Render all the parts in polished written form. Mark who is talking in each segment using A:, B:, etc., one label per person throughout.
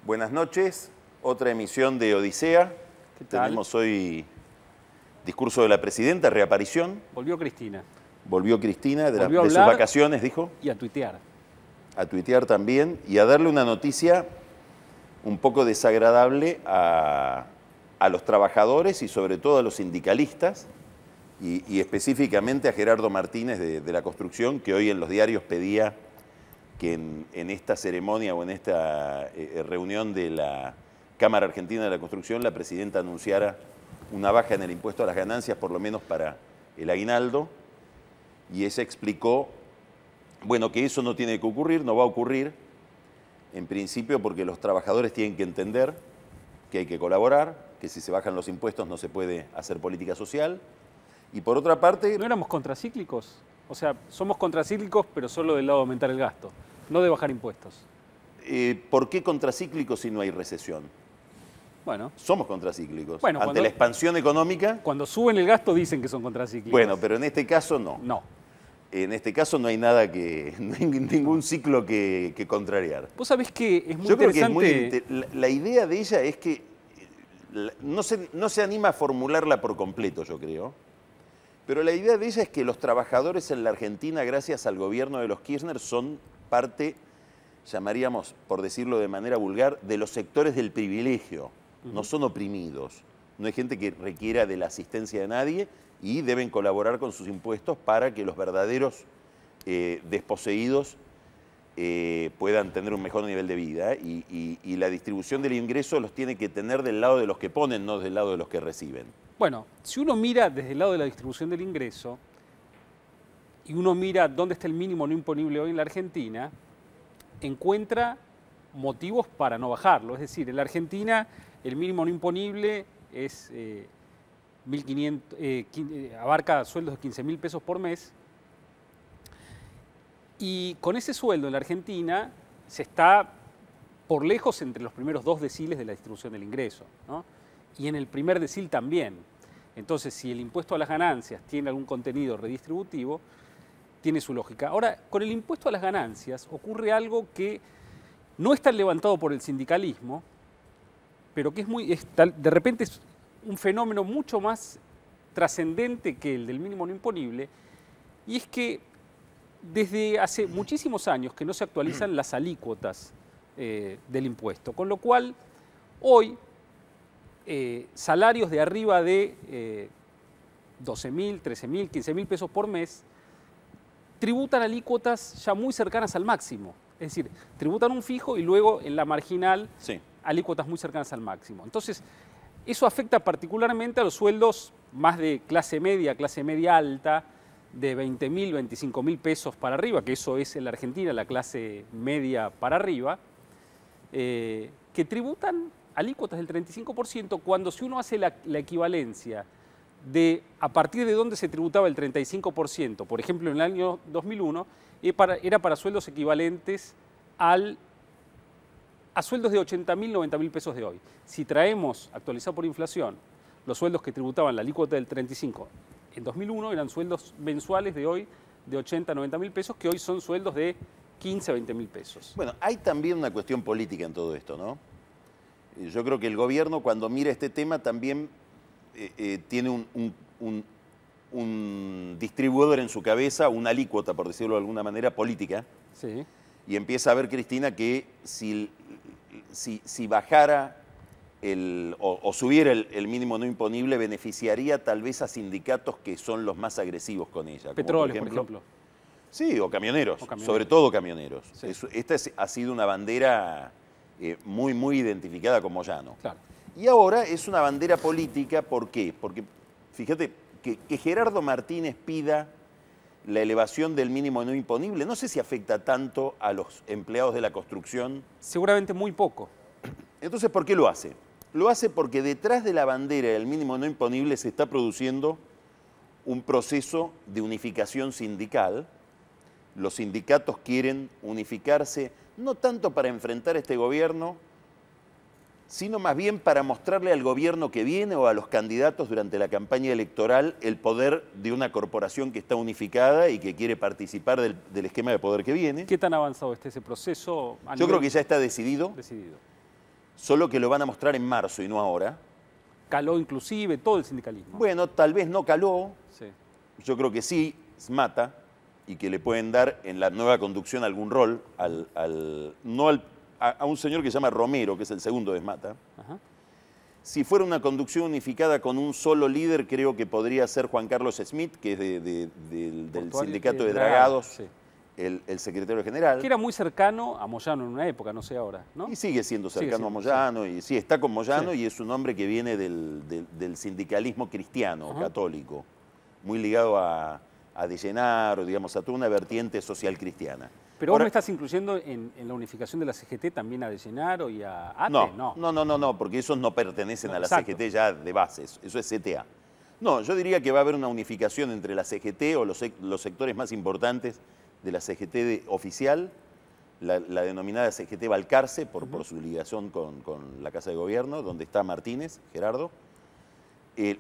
A: Buenas noches, otra emisión de Odisea.
B: ¿Qué tal?
A: Tenemos hoy discurso de la presidenta, reaparición.
B: Volvió Cristina.
A: Volvió Cristina de
B: Volvió a
A: sus
B: hablar
A: vacaciones, dijo.
B: y a tuitear.
A: A tuitear también y a darle una noticia un poco desagradable a los trabajadores y sobre todo a los sindicalistas y específicamente a Gerardo Martínez de la construcción, que hoy en los diarios pedía que en esta ceremonia o en esta reunión de la Cámara Argentina de la Construcción la presidenta anunciara una baja en el impuesto a las ganancias, por lo menos para el aguinaldo, y ella explicó, bueno, que eso no tiene que ocurrir, no va a ocurrir, en principio porque los trabajadores tienen que entender que hay que colaborar, que si se bajan los impuestos no se puede hacer política social, y por otra parte...
B: ¿No éramos contracíclicos? O sea, somos contracíclicos, pero solo del lado de aumentar el gasto, no de bajar impuestos.
A: ¿Por qué contracíclicos si no hay recesión?
B: Bueno.
A: Somos contracíclicos.
B: Bueno,
A: ante la expansión económica...
B: Cuando suben el gasto dicen que son contracíclicos.
A: Bueno, pero en este caso no.
B: No.
A: En este caso no hay nada que... no hay ningún ciclo que contrariar.
B: Vos sabés que es muy
A: Yo creo
B: interesante...
A: que es muy... La idea de ella es que no se anima a formularla por completo, yo creo. Pero la idea de ella es que los trabajadores en la Argentina, gracias al gobierno de los Kirchner, son parte, llamaríamos, por decirlo de manera vulgar, de los sectores del privilegio. No son oprimidos. No hay gente que requiera de la asistencia de nadie y deben colaborar con sus impuestos para que los verdaderos desposeídos puedan tener un mejor nivel de vida. Y la distribución del ingreso los tiene que tener del lado de los que ponen, no del lado de los que reciben.
B: Bueno, si uno mira desde el lado de la distribución del ingreso y uno mira dónde está el mínimo no imponible hoy en la Argentina, encuentra motivos para no bajarlo. Es decir, en la Argentina el mínimo no imponible es 1.500, abarca sueldos de 15.000 pesos por mes. Y con ese sueldo en la Argentina se está por lejos entre los primeros 2 deciles de la distribución del ingreso, ¿no? Y en el primer decil también. Entonces, si el impuesto a las ganancias tiene algún contenido redistributivo, tiene su lógica. Ahora, con el impuesto a las ganancias ocurre algo que no es tan levantado por el sindicalismo, pero que de repente es un fenómeno mucho más trascendente que el del mínimo no imponible, y es que desde hace muchísimos años que no se actualizan las alícuotas del impuesto, con lo cual hoy salarios de arriba de 12.000, 13.000, 15.000 pesos por mes tributan alícuotas ya muy cercanas al máximo. Es decir, tributan un fijo y luego en la marginal
A: Sí.
B: alícuotas muy cercanas al máximo. Entonces, eso afecta particularmente a los sueldos más de clase media alta, de 20.000, 25.000 pesos para arriba, que eso es en la Argentina la clase media para arriba, que tributan alícuotas del 35%, cuando si uno hace la equivalencia de a partir de dónde se tributaba el 35%, por ejemplo en el año 2001, era para sueldos equivalentes a sueldos de 80.000, 90.000 pesos de hoy. Si traemos, actualizado por inflación, los sueldos que tributaban la alícuota del 35% en 2001 eran sueldos mensuales de hoy de 80, 90.000 pesos, que hoy son sueldos de 15, 20.000 pesos.
A: Bueno, hay también una cuestión política en todo esto, ¿no? Yo creo que el gobierno, cuando mira este tema, también tiene un distribuidor en su cabeza, una alícuota, por decirlo de alguna manera, política.
B: Sí.
A: Y empieza a ver, Cristina, que si bajara o subiera el mínimo no imponible, beneficiaría tal vez a sindicatos que son los más agresivos con ella.
B: Petróleos, por ejemplo.
A: Sí, o camioneros, sobre todo camioneros.
B: Sí.
A: Esta ha sido una bandera muy, muy identificada con Moyano.
B: Claro.
A: Y ahora es una bandera política, ¿por qué? Porque, fíjate, que Gerardo Martínez pida la elevación del mínimo no imponible, no sé si afecta tanto a los empleados de la construcción.
B: Seguramente muy poco.
A: Entonces, ¿por qué lo hace? Lo hace porque detrás de la bandera del mínimo no imponible se está produciendo un proceso de unificación sindical. Los sindicatos quieren unificarse, no tanto para enfrentar a este gobierno, sino más bien para mostrarle al gobierno que viene o a los candidatos durante la campaña electoral el poder de una corporación que está unificada y que quiere participar del esquema de poder que viene.
B: ¿Qué tan avanzado está ese proceso?
A: Yo creo que ya está decidido. solo que lo van a mostrar en marzo y no ahora.
B: Caló inclusive todo el sindicalismo.
A: Bueno, tal vez no caló,
B: Sí.
A: yo creo que sí, mata, y que le pueden dar en la nueva conducción algún rol a un señor que se llama Romero, que es el segundo de Smata.
B: Ajá.
A: Si fuera una conducción unificada con un solo líder, creo que podría ser Juan Carlos Smith, que es del sindicato de dragados,
B: Sí.
A: el secretario general.
B: Que era muy cercano a Moyano en una época, no sé ahora, ¿no?
A: Y sigue siendo
B: Sigue
A: cercano
B: siendo,
A: a Moyano, y sí, está con Moyano,
B: Sí.
A: y es un hombre que viene del sindicalismo cristiano,
B: Ajá.
A: católico, muy ligado a De Llenaro, digamos, a toda una vertiente social cristiana.
B: Pero
A: Ahora,
B: vos me estás incluyendo en la unificación de la CGT también a De Llenaro y a ATE,
A: no, porque esos no pertenecen
B: No,
A: a la
B: exacto.
A: CGT ya de base, eso es CTA. No, yo diría que va a haber una unificación entre la CGT o los sectores más importantes de la CGT oficial, la denominada CGT Balcarce, por su ligación con la Casa de Gobierno, donde está Martínez, Gerardo,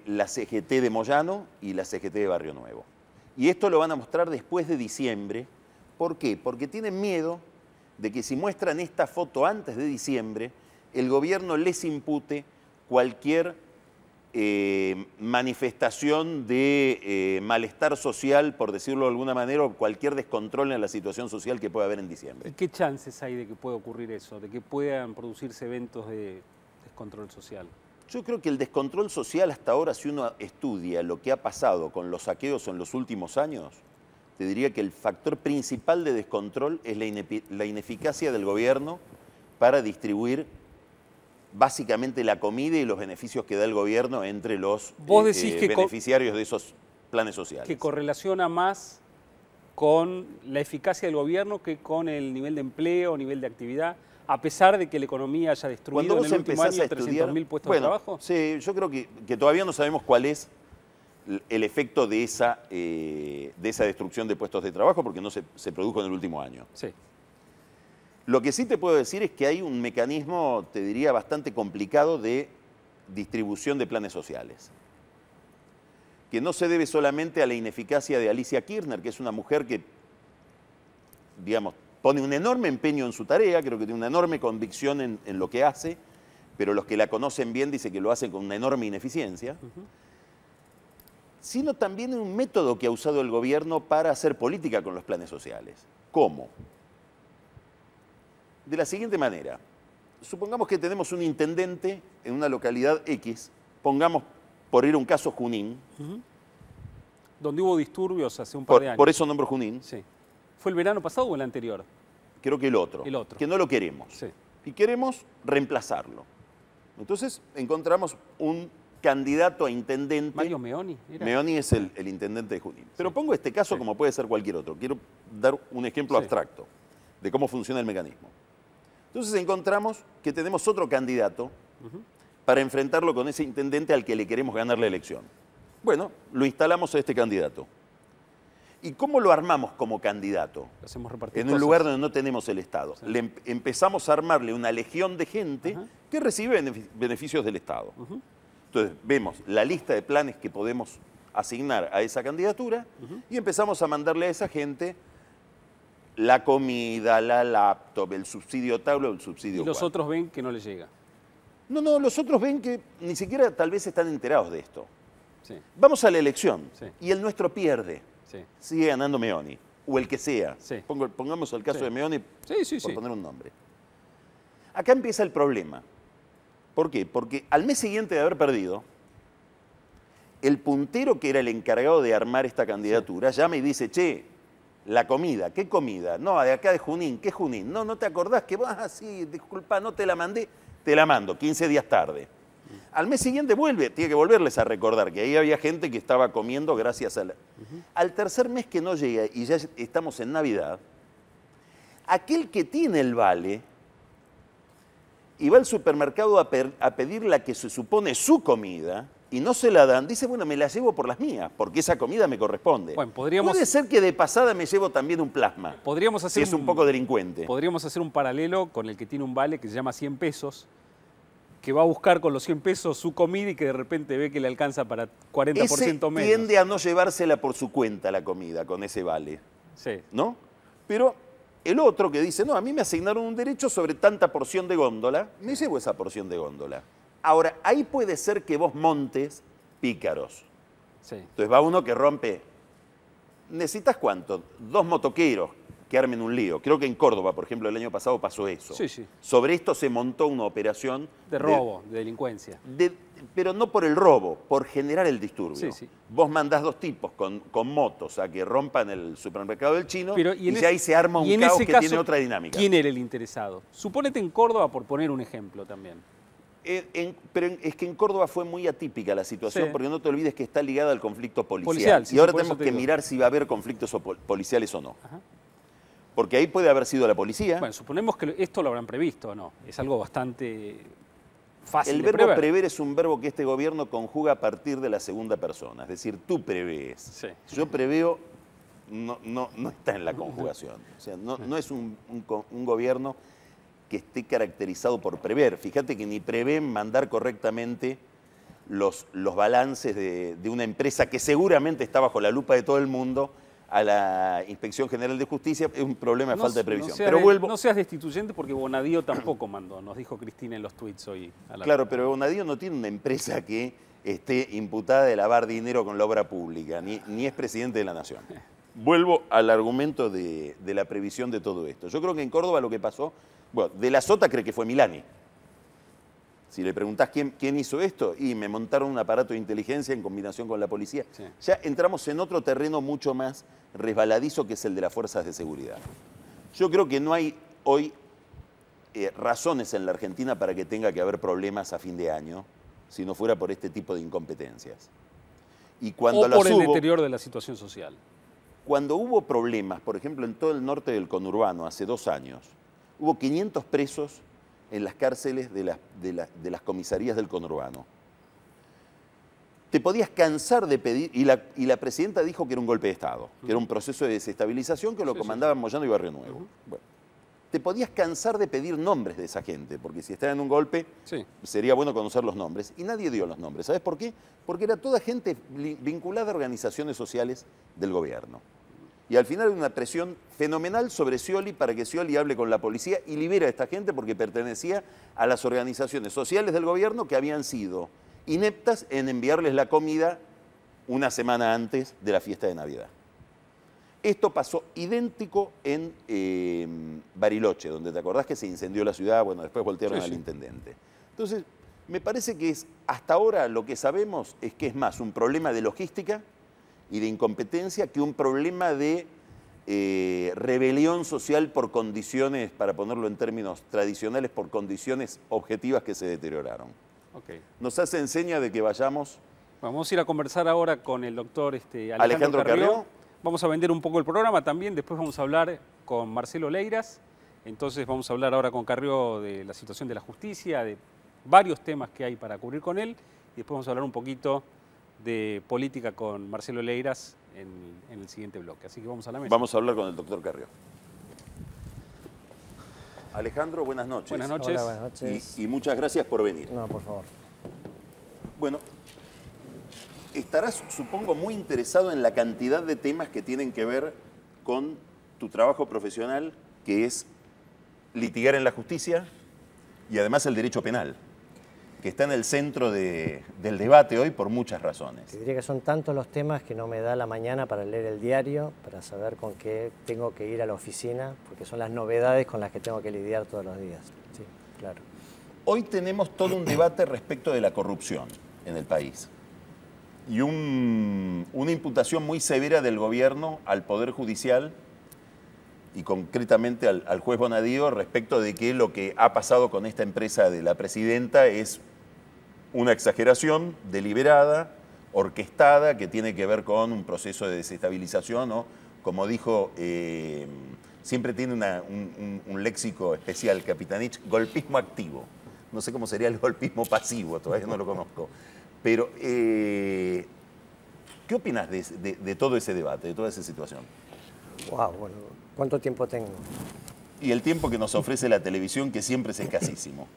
A: la CGT de Moyano y la CGT de Barrio Nuevo. Y esto lo van a mostrar después de diciembre. ¿Por qué? Porque tienen miedo de que si muestran esta foto antes de diciembre, el gobierno les impute cualquier manifestación de malestar social, por decirlo de alguna manera, o cualquier descontrol en la situación social que pueda haber en diciembre.
B: ¿Y qué chances hay de que pueda ocurrir eso, de que puedan producirse eventos de descontrol social?
A: Yo creo que el descontrol social hasta ahora, si uno estudia lo que ha pasado con los saqueos en los últimos años, te diría que el factor principal de descontrol es la ineficacia del gobierno para distribuir básicamente la comida y los beneficios que da el gobierno entre los
B: Vos decís que
A: beneficiarios de esos planes sociales.
B: Que correlaciona más con la eficacia del gobierno que con el nivel de empleo, nivel de actividad, a pesar de que la economía haya destruido en el último año 300.000 puestos de trabajo.
A: Sí, yo creo que todavía no sabemos cuál es el efecto de esa destrucción de puestos de trabajo, porque no se produjo en el último año.
B: Sí.
A: Lo que sí te puedo decir es que hay un mecanismo, te diría, bastante complicado de distribución de planes sociales, que no se debe solamente a la ineficacia de Alicia Kirchner, que es una mujer que, digamos, pone un enorme empeño en su tarea, creo que tiene una enorme convicción en lo que hace, pero los que la conocen bien dicen que lo hacen con una enorme ineficiencia, sino también en un método que ha usado el gobierno para hacer política con los planes sociales. ¿Cómo? De la siguiente manera, supongamos que tenemos un intendente en una localidad X, pongamos por ir a un caso Junín.
B: Donde hubo disturbios hace un par de años.
A: Por eso nombro Junín.
B: Sí. ¿Fue el verano pasado o el anterior?
A: Creo que el otro.
B: El otro.
A: Que no lo queremos.
B: Sí.
A: Y queremos reemplazarlo. Entonces encontramos un candidato a intendente.
B: Mario Meoni. ¿Era?
A: Meoni es el intendente de Junín. Pero pongo este caso como puede ser cualquier otro. Quiero dar un ejemplo abstracto de cómo funciona el mecanismo. Entonces encontramos que tenemos otro candidato para enfrentarlo con ese intendente al que le queremos ganar la elección. Bueno, lo instalamos a este candidato. ¿Y cómo lo armamos como candidato?
B: Lo hacemos repartir
A: En un
B: cosas.
A: lugar donde no tenemos el Estado.
B: Sí.
A: Empezamos a armarle una legión de gente que recibe beneficios del Estado. Entonces vemos la lista de planes que podemos asignar a esa candidatura y empezamos a mandarle a esa gente la comida, la laptop, el subsidio tal o el subsidio
B: Y los
A: cual.
B: otros ven que no les llega.
A: No, los otros ven que ni siquiera tal vez están enterados de esto.
B: Sí.
A: Vamos a la elección
B: Sí.
A: y el nuestro pierde.
B: Sí.
A: Sigue ganando Meoni, o el que sea.
B: Sí.
A: Pongamos el caso
B: Sí.
A: de Meoni
B: Sí.
A: por poner un nombre. Acá empieza el problema. ¿Por qué? Porque al mes siguiente de haber perdido, el puntero que era el encargado de armar esta candidatura llama y dice, che, la comida, ¿qué comida? No, de acá de Junín, ¿qué Junín? No te acordás que sí, disculpa, no te la mandé, te la mando, 15 días tarde. Al mes siguiente tiene que volverles a recordar que ahí había gente que estaba comiendo gracias a la... Al tercer mes que no llega y ya estamos en Navidad, aquel que tiene el vale y va al supermercado a pedir la que se supone su comida y no se la dan, dice, bueno, me la llevo por las mías, porque esa comida me corresponde.
B: Bueno,
A: puede ser que de pasada me llevo también un plasma,
B: Podríamos hacer
A: si es un poco delincuente.
B: Podríamos hacer un paralelo con el que tiene un vale que se llama 100 pesos, que va a buscar con los 100 pesos su comida y que de repente ve que le alcanza para 40%
A: Ese
B: menos.
A: tiende a no llevársela por su cuenta la comida con ese vale,
B: Sí.
A: ¿no? Pero el otro que dice, no, a mí me asignaron un derecho sobre tanta porción de góndola, me llevo esa porción de góndola. Ahora, ahí puede ser que vos montes pícaros.
B: Sí.
A: Entonces va uno que rompe. ¿Necesitas cuánto? 2 motoqueros que armen un lío. Creo que en Córdoba, por ejemplo, el año pasado pasó eso.
B: Sí, sí.
A: Sobre esto se montó una operación
B: De robo, de delincuencia.
A: pero no por el robo, por generar el disturbio.
B: Sí, sí.
A: Vos mandás 2 tipos con motos a que rompan el supermercado del chino,
B: Pero,
A: y ya ahí se arma un caos que tiene otra dinámica.
B: ¿Quién era el interesado? Suponete en Córdoba, por poner un ejemplo también.
A: Pero es que en Córdoba fue muy atípica la situación,
B: Sí.
A: porque no te olvides que está ligada al conflicto policial.
B: Sí,
A: y ahora
B: por eso
A: tenemos
B: te
A: que
B: digo.
A: mirar si va a haber conflictos policiales o no.
B: Ajá.
A: Porque ahí puede haber sido la policía.
B: Bueno, suponemos que esto lo habrán previsto, ¿no? Es algo bastante fácil
A: El
B: de
A: verbo
B: prever.
A: prever es un verbo que este gobierno conjuga a partir de la segunda persona. Es decir, tú prevés.
B: Sí.
A: Yo preveo, no está en la conjugación. O sea, no es un gobierno que esté caracterizado por prever. Fíjate que ni prevén mandar correctamente los balances de una empresa que seguramente está bajo la lupa de todo el mundo a la Inspección General de Justicia. Es un problema de falta de previsión. Pero vuelvo.
B: No seas destituyente porque Bonadío tampoco mandó, nos dijo Cristina en los tweets hoy.
A: Claro, pero Bonadío no tiene una empresa que esté imputada de lavar dinero con la obra pública, ni es presidente de la Nación. Vuelvo al argumento de la previsión de todo esto. Yo creo que en Córdoba lo que pasó, bueno, de la Sota cree que fue Milani. Si le preguntás quién hizo esto, y me montaron un aparato de inteligencia en combinación con la policía.
B: Sí.
A: Ya entramos en otro terreno mucho más resbaladizo, que es el de las fuerzas de seguridad. Yo creo que no hay hoy razones en la Argentina para que tenga que haber problemas a fin de año, si no fuera por este tipo de incompetencias. Y cuando
B: o por el
A: hubo,
B: deterioro de la situación social.
A: cuando hubo problemas, por ejemplo, en todo el norte del conurbano, hace 2 años, hubo 500 presos en las cárceles de las comisarías del conurbano. Te podías cansar de pedir, y la presidenta dijo que era un golpe de Estado, que era un proceso de desestabilización que lo comandaban Moyano y Barrio Nuevo. Bueno, te podías cansar de pedir nombres de esa gente, porque si están en un golpe,
B: Sí.
A: sería bueno conocer los nombres. Y nadie dio los nombres. ¿Sabes por qué? Porque era toda gente vinculada a organizaciones sociales del gobierno. Y al final hay una presión fenomenal sobre Scioli para que Scioli hable con la policía y libere a esta gente, porque pertenecía a las organizaciones sociales del gobierno que habían sido ineptas en enviarles la comida una semana antes de la fiesta de Navidad. Esto pasó idéntico en Bariloche, donde te acordás que se incendió la ciudad, bueno, después voltearon al intendente. Entonces, me parece que hasta ahora lo que sabemos es que es más un problema de logística y de incompetencia que un problema de rebelión social por condiciones, para ponerlo en términos tradicionales, por condiciones objetivas que se deterioraron.
B: Okay.
A: Nos hace enseña de que vayamos...
B: Vamos a ir a conversar ahora con el doctor
A: Alejandro Carrió.
B: Vamos a vender un poco el programa también, después vamos a hablar con Marcelo Leiras, entonces vamos a hablar ahora con Carrió de la situación de la justicia, de varios temas que hay para cubrir con él, y después vamos a hablar un poquito de política con Marcelo Leiras en el siguiente bloque. Así que vamos a la mesa.
A: Vamos a hablar con el doctor Carrió. Alejandro, buenas noches.
B: Buenas noches.
C: Hola, buenas noches.
A: Y muchas gracias por venir.
C: No, por favor.
A: Bueno, estarás, supongo, muy interesado en la cantidad de temas que tienen que ver con tu trabajo profesional, que es litigar en la justicia y además el derecho penal, que está en el centro del debate hoy por muchas razones.
C: Te diría que son tantos los temas que no me da la mañana para leer el diario, para saber con qué tengo que ir a la oficina, porque son las novedades con las que tengo que lidiar todos los días. Sí, claro.
A: Hoy tenemos todo un debate respecto de la corrupción en el país y una imputación muy severa del gobierno al Poder Judicial y concretamente al juez Bonadío respecto de que lo que ha pasado con esta empresa de la presidenta es una exageración deliberada, orquestada, que tiene que ver con un proceso de desestabilización, ¿no? Como dijo, siempre tiene un léxico especial, Capitanich, golpismo activo. No sé cómo sería el golpismo pasivo, todavía no lo conozco. Pero, ¿qué opinas de todo ese debate, de toda esa situación?
C: Wow, bueno, ¿cuánto tiempo tengo?
A: Y el tiempo que nos ofrece la televisión, que siempre es escasísimo.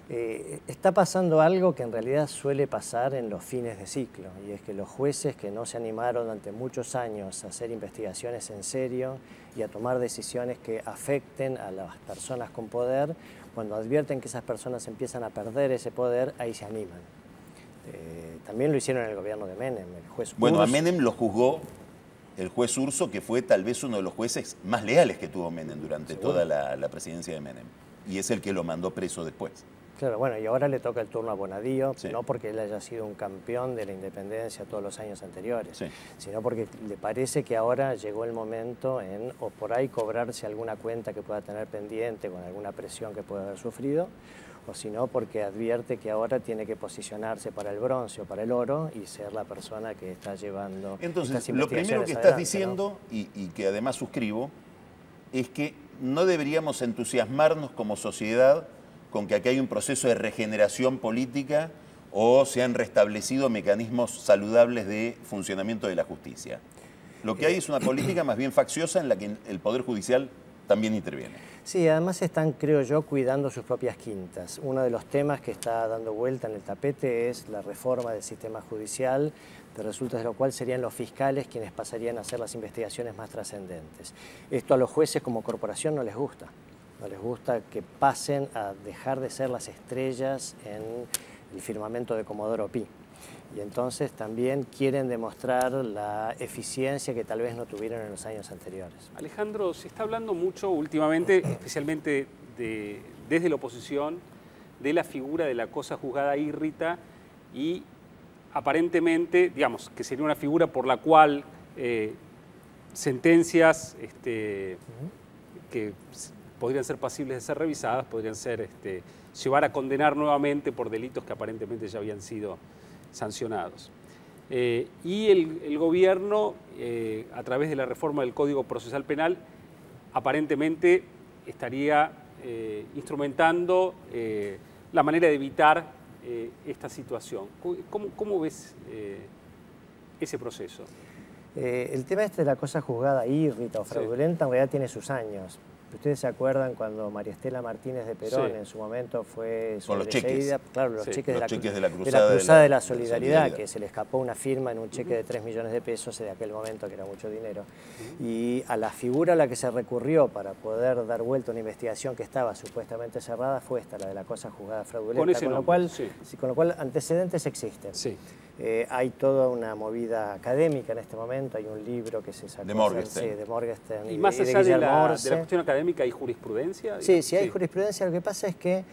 C: Está pasando algo que en realidad suele pasar en los fines de ciclo, y es que los jueces que no se animaron durante muchos años a hacer investigaciones en serio y a tomar decisiones que afecten a las personas con poder, cuando advierten que esas personas empiezan a perder ese poder, ahí se animan. También lo hicieron en el gobierno de Menem, el juez
A: Bueno,
C: Urso.
A: a Menem lo juzgó el juez Urso, que fue tal vez uno de los jueces más leales que tuvo Menem durante toda la presidencia de Menem. Y es el que lo mandó preso después.
C: Claro, bueno, y ahora le toca el turno a Bonadío,
A: Sí.
C: no porque él haya sido un campeón de la independencia todos los años anteriores,
A: Sí.
C: sino porque le parece que ahora llegó el momento en, o por ahí cobrarse alguna cuenta que pueda tener pendiente con alguna presión que pueda haber sufrido, o si no porque advierte que ahora tiene que posicionarse para el bronce o para el oro y ser la persona que está llevando
A: Entonces,
C: estas
A: lo primero
C: investigaciones
A: que estás
C: adelante,
A: diciendo, y que además suscribo, es que no deberíamos entusiasmarnos como sociedad con que aquí hay un proceso de regeneración política o se han restablecido mecanismos saludables de funcionamiento de la justicia. Lo que hay es una política más bien facciosa en la que el Poder Judicial también interviene.
C: Sí, además están, creo yo, cuidando sus propias quintas. Uno de los temas que está dando vuelta en el tapete es la reforma del sistema judicial, de resultas de lo cual serían los fiscales quienes pasarían a hacer las investigaciones más trascendentes. Esto a los jueces como corporación no les gusta. No les gusta que pasen a dejar de ser las estrellas en el firmamento de Comodoro Pi. Y entonces también quieren demostrar la eficiencia que tal vez no tuvieron en los años anteriores.
B: Alejandro, se está hablando mucho últimamente, especialmente desde la oposición, de la figura de la cosa juzgada írrita y aparentemente, digamos, que sería una figura por la cual sentencias que podrían ser pasibles de ser revisadas, podrían ser llevar a condenar nuevamente por delitos que aparentemente ya habían sido sancionados. Y el gobierno, a través de la reforma del Código Procesal Penal, aparentemente estaría instrumentando la manera de evitar esta situación. ¿Cómo ves ese proceso?
C: El tema este de la cosa juzgada írrita o fraudulenta en realidad tiene sus años. Ustedes se acuerdan cuando María Estela Martínez de Perón en su momento fue
A: con los cheques,
C: claro, los cheques de la
A: Cruzada
C: de la Solidaridad, que se le escapó una firma en un cheque de 3 millones de pesos de aquel momento, que era mucho dinero. Y a la figura a la que se recurrió para poder dar vuelta a una investigación que estaba supuestamente cerrada fue esta, la de la cosa juzgada fraudulenta, con lo cual antecedentes existen.
B: Sí.
C: Hay toda una movida académica en este momento, hay un libro que se sacó
A: de Morgenstern.
C: Sí, de Morgenstern
B: y más allá de la cuestión académica, ¿hay jurisprudencia?
C: Sí, sí hay jurisprudencia. Lo que pasa es que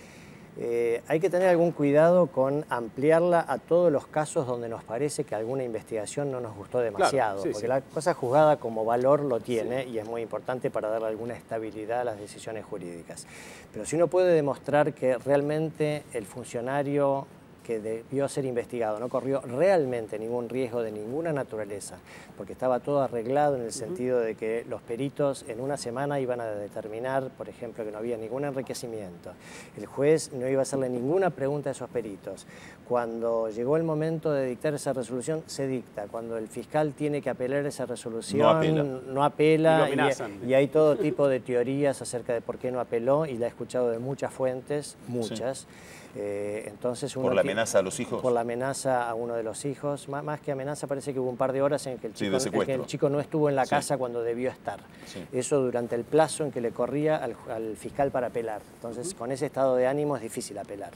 C: hay que tener algún cuidado con ampliarla a todos los casos donde nos parece que alguna investigación no nos gustó demasiado,
B: claro,
C: porque la cosa juzgada como valor lo tiene y es muy importante para darle alguna estabilidad a las decisiones jurídicas. Pero si uno puede demostrar que realmente el funcionario que debió ser investigado no corrió realmente ningún riesgo de ninguna naturaleza, porque estaba todo arreglado en el sentido de que los peritos en una semana iban a determinar, por ejemplo, que no había ningún enriquecimiento. El juez no iba a hacerle ninguna pregunta a esos peritos. Cuando llegó el momento de dictar esa resolución, se dicta. Cuando el fiscal tiene que apelar esa resolución, no apela y hay todo tipo de teorías acerca de por qué no apeló, y la he escuchado de muchas fuentes, muchas. Sí. Entonces
A: ¿Por la amenaza a los hijos?
C: Por la amenaza a uno de los hijos. Más que amenaza, parece que hubo un par de horas en que el chico no estuvo en la casa cuando debió estar. Sí. Eso durante el plazo en que le corría al fiscal para apelar. Entonces, con ese estado de ánimo es difícil apelar.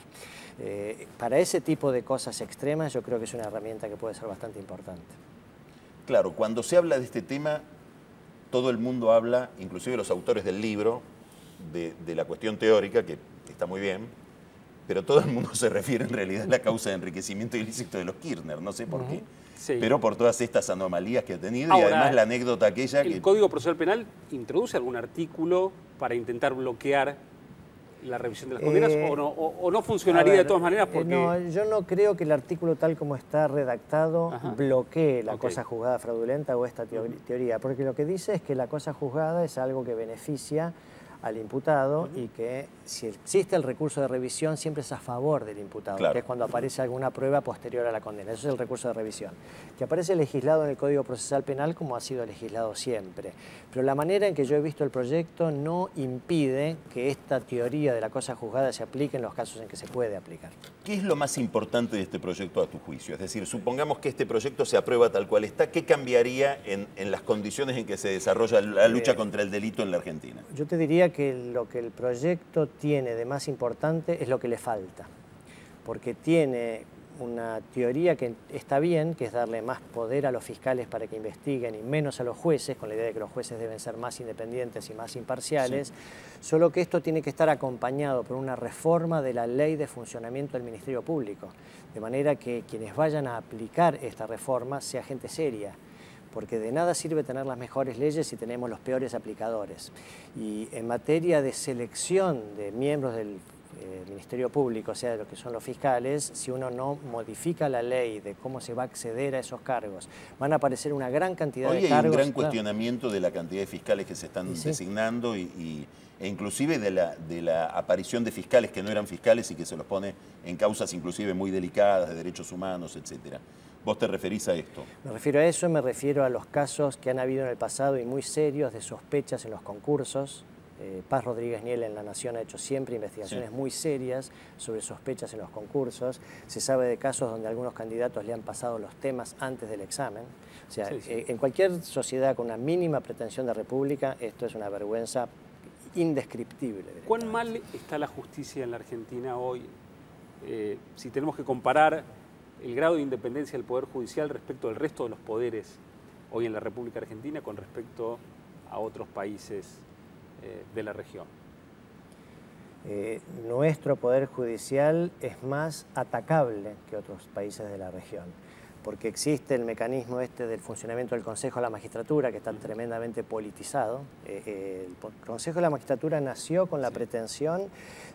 C: Para ese tipo de cosas extremas, yo creo que es una herramienta que puede ser bastante importante.
A: Claro, cuando se habla de este tema, todo el mundo habla, inclusive los autores del libro, de la cuestión teórica, que está muy bien, pero todo el mundo se refiere en realidad a la causa de enriquecimiento ilícito de los Kirchner, no sé por qué, pero por todas estas anomalías que ha tenido. Ahora, y además la anécdota aquella
B: ¿El Código Procesal Penal introduce algún artículo para intentar bloquear la revisión de las condenas o no funcionaría de todas maneras? Porque...
C: No, yo no creo que el artículo tal como está redactado bloquee la cosa juzgada fraudulenta o esta teoría, porque lo que dice es que la cosa juzgada es algo que beneficia al imputado y que si existe el recurso de revisión siempre es a favor del imputado,
A: Claro.
C: que es cuando aparece alguna prueba posterior a la condena. Eso es el recurso de revisión, que aparece legislado en el Código Procesal Penal como ha sido legislado siempre. Pero la manera en que yo he visto el proyecto no impide que esta teoría de la cosa juzgada se aplique en los casos en que se puede aplicar.
A: ¿Qué es lo más importante de este proyecto a tu juicio? Es decir, supongamos que este proyecto se aprueba tal cual está, ¿qué cambiaría en las condiciones en que se desarrolla la lucha contra el delito en la Argentina?
C: Yo te diría que lo que el proyecto tiene de más importante es lo que le falta, porque tiene una teoría que está bien, que es darle más poder a los fiscales para que investiguen y menos a los jueces, con la idea de que los jueces deben ser más independientes y más imparciales, sí. Solo que esto tiene que estar acompañado por una reforma de la ley de funcionamiento del Ministerio Público, de manera que quienes vayan a aplicar esta reforma sea gente seria, porque de nada sirve tener las mejores leyes si tenemos los peores aplicadores. Y en materia de selección de miembros del Ministerio Público, o sea, de lo que son los fiscales, si uno no modifica la ley de cómo se va a acceder a esos cargos, van a aparecer una gran cantidad de cargos.
A: Hoy hay un gran cuestionamiento de la cantidad de fiscales que se están designando e inclusive de la aparición de fiscales que no eran fiscales y que se los pone en causas inclusive muy delicadas de derechos humanos, etcétera. ¿Vos te referís a esto?
C: Me refiero a eso, me refiero a los casos que han habido en el pasado y muy serios de sospechas en los concursos. Paz Rodríguez Niel en La Nación ha hecho siempre investigaciones muy serias sobre sospechas en los concursos. Se sabe de casos donde algunos candidatos le han pasado los temas antes del examen. O sea, en cualquier sociedad con una mínima pretensión de república, esto es una vergüenza indescriptible.
B: ¿Cuán mal está la justicia en la Argentina hoy? Si tenemos que comparar el grado de independencia del Poder Judicial respecto al resto de los poderes hoy en la República Argentina con respecto a otros países de la región.
C: Nuestro Poder Judicial es más atacable que otros países de la región, porque existe el mecanismo este del funcionamiento del Consejo de la Magistratura, que está tremendamente politizado. El Consejo de la Magistratura nació con la pretensión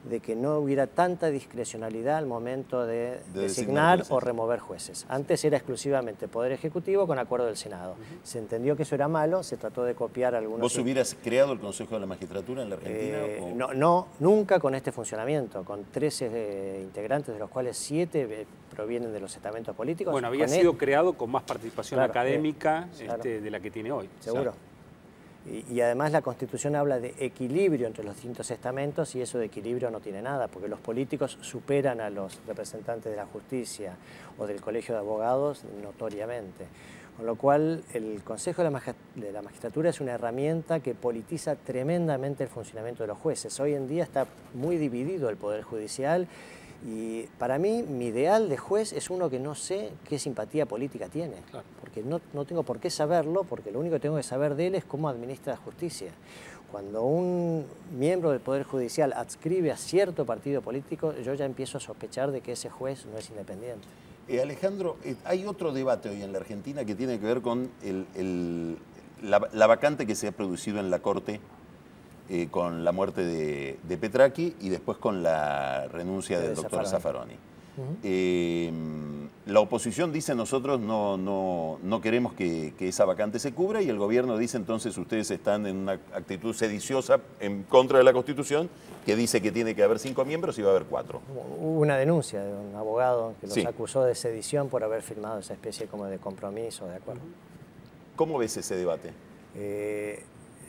C: de que no hubiera tanta discrecionalidad al momento de designar o remover jueces. Antes era exclusivamente Poder Ejecutivo con acuerdo del Senado. Se entendió que eso era malo, se trató de copiar algunos...
A: ¿Vos hubieras creado el Consejo de la Magistratura en la Argentina?
C: No, nunca con este funcionamiento, con 13 integrantes, de los cuales 7 provienen de los estamentos políticos.
B: Bueno, había sido creado con más participación académica de la que tiene hoy.
C: Seguro. Y además la Constitución habla de equilibrio entre los distintos estamentos y eso de equilibrio no tiene nada, porque los políticos superan a los representantes de la justicia o del Colegio de Abogados notoriamente. Con lo cual el Consejo de la Magistratura es una herramienta que politiza tremendamente el funcionamiento de los jueces. Hoy en día está muy dividido el Poder Judicial. Y para mí, mi ideal de juez es uno que no sé qué simpatía política tiene, porque no tengo por qué saberlo, porque lo único que tengo que saber de él es cómo administra la justicia. Cuando un miembro del Poder Judicial adscribe a cierto partido político, yo ya empiezo a sospechar de que ese juez no es independiente.
A: Alejandro, hay otro debate hoy en la Argentina que tiene que ver con la vacante que se ha producido en la Corte con la muerte de Petracchi y después con la renuncia del doctor Zaffaroni. La oposición dice nosotros no queremos que esa vacante se cubra y el gobierno dice entonces ustedes están en una actitud sediciosa en contra de la Constitución que dice que tiene que haber 5 miembros y va a haber 4.
C: Hubo una denuncia de un abogado que los acusó de sedición por haber firmado esa especie como de compromiso, de acuerdo.
A: ¿Cómo ves ese debate?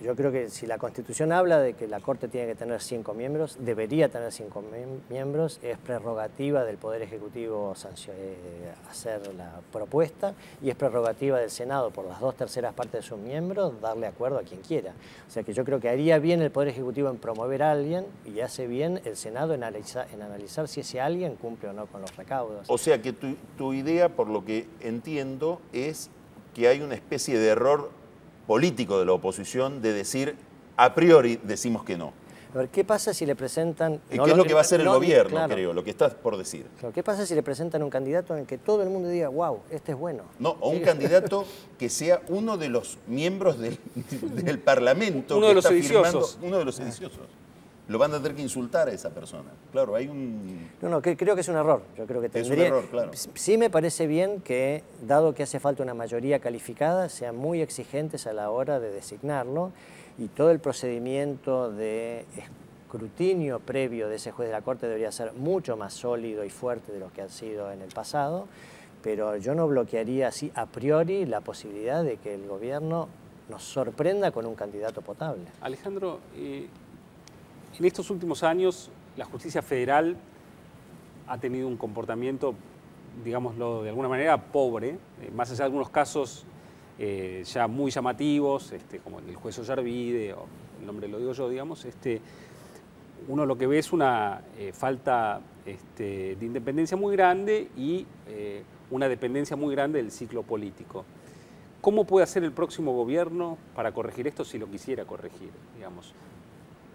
C: Yo creo que si la Constitución habla de que la Corte tiene que tener 5 miembros, debería tener 5 miembros, es prerrogativa del Poder Ejecutivo hacer la propuesta y es prerrogativa del Senado, por las 2/3 partes de sus miembros, darle acuerdo a quien quiera. O sea que yo creo que haría bien el Poder Ejecutivo en promover a alguien y hace bien el Senado en analizar si ese alguien cumple o no con los recaudos.
A: O sea que tu idea, por lo que entiendo, es que hay una especie de error político de la oposición de decir, a priori decimos que no.
C: A ver, ¿qué pasa si le presentan...?
A: ¿Qué es lo que va a hacer el gobierno, creo, lo que estás por decir?
C: Claro, ¿qué pasa si le presentan un candidato en el que todo el mundo diga, wow, este es bueno?
A: No, o un candidato que sea uno de los miembros del Parlamento.
B: Uno de los sediciosos.
A: Uno de los sediciosos. lo van a tener que insultar a esa persona. Claro, hay un...
C: No, creo que es un error. Yo creo que tendría...
A: Es un error, claro.
C: Sí me parece bien que, dado que hace falta una mayoría calificada, sean muy exigentes a la hora de designarlo y todo el procedimiento de escrutinio previo de ese juez de la Corte debería ser mucho más sólido y fuerte de lo que ha sido en el pasado, pero yo no bloquearía así a priori la posibilidad de que el gobierno nos sorprenda con un candidato potable.
B: Alejandro, en estos últimos años la justicia federal ha tenido un comportamiento, digámoslo de alguna manera, pobre, más allá de algunos casos ya muy llamativos, como el juez Ollarvide, o el nombre lo digo yo, digamos, uno lo que ve es una falta de independencia muy grande y una dependencia muy grande del ciclo político. ¿Cómo puede hacer el próximo gobierno para corregir esto si lo quisiera corregir, digamos?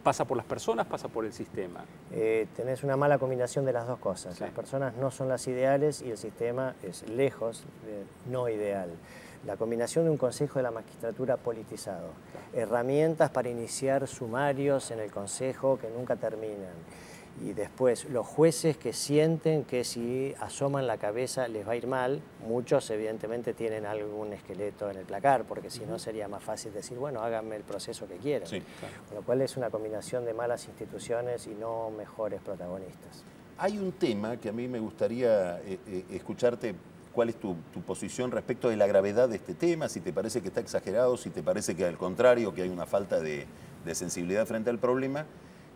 B: ¿Pasa por las personas, pasa por el sistema?
C: Tenés una mala combinación de las dos cosas.
B: Sí.
C: Las personas no son las ideales y el sistema es lejos de no ideal. La combinación de un Consejo de la Magistratura politizado, herramientas para iniciar sumarios en el Consejo que nunca terminan, y después los jueces que sienten que si asoman la cabeza les va a ir mal. Muchos evidentemente tienen algún esqueleto en el placar, porque si no sería más fácil decir, bueno, háganme el proceso que quieran.
A: Sí,
B: claro.
C: Con lo cual es una combinación de malas instituciones y no mejores protagonistas.
A: Hay un tema que a mí me gustaría escucharte, cuál es tu posición respecto de la gravedad de este tema, si te parece que está exagerado, si te parece que al contrario, que hay una falta de sensibilidad frente al problema,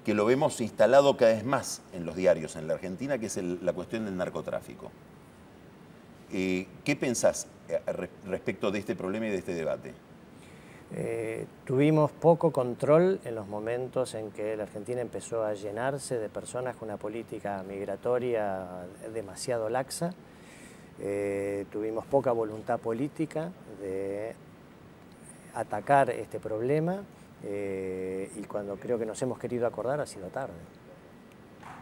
A: que lo vemos instalado cada vez más en los diarios en la Argentina, que es la cuestión del narcotráfico. ¿Qué pensás respecto de este problema y de este debate?
C: Tuvimos poco control en los momentos en que la Argentina empezó a llenarse de personas con una política migratoria demasiado laxa. Tuvimos poca voluntad política de atacar este problema. Y cuando creo que nos hemos querido acordar ha sido tarde.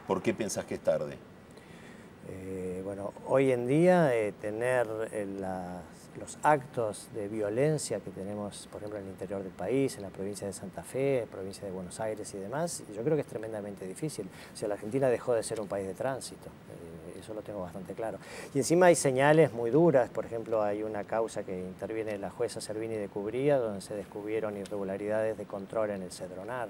A: ¿Por qué pensás que es tarde?
C: Bueno, hoy en día tener los actos de violencia que tenemos, por ejemplo, en el interior del país, en la provincia de Santa Fe, provincia de Buenos Aires y demás, yo creo que es tremendamente difícil. O sea, la Argentina dejó de ser un país de tránsito. Eso lo tengo bastante claro. Y encima hay señales muy duras. Por ejemplo, hay una causa que interviene la jueza Servini de Cubría, donde se descubrieron irregularidades de control en el Cedronar,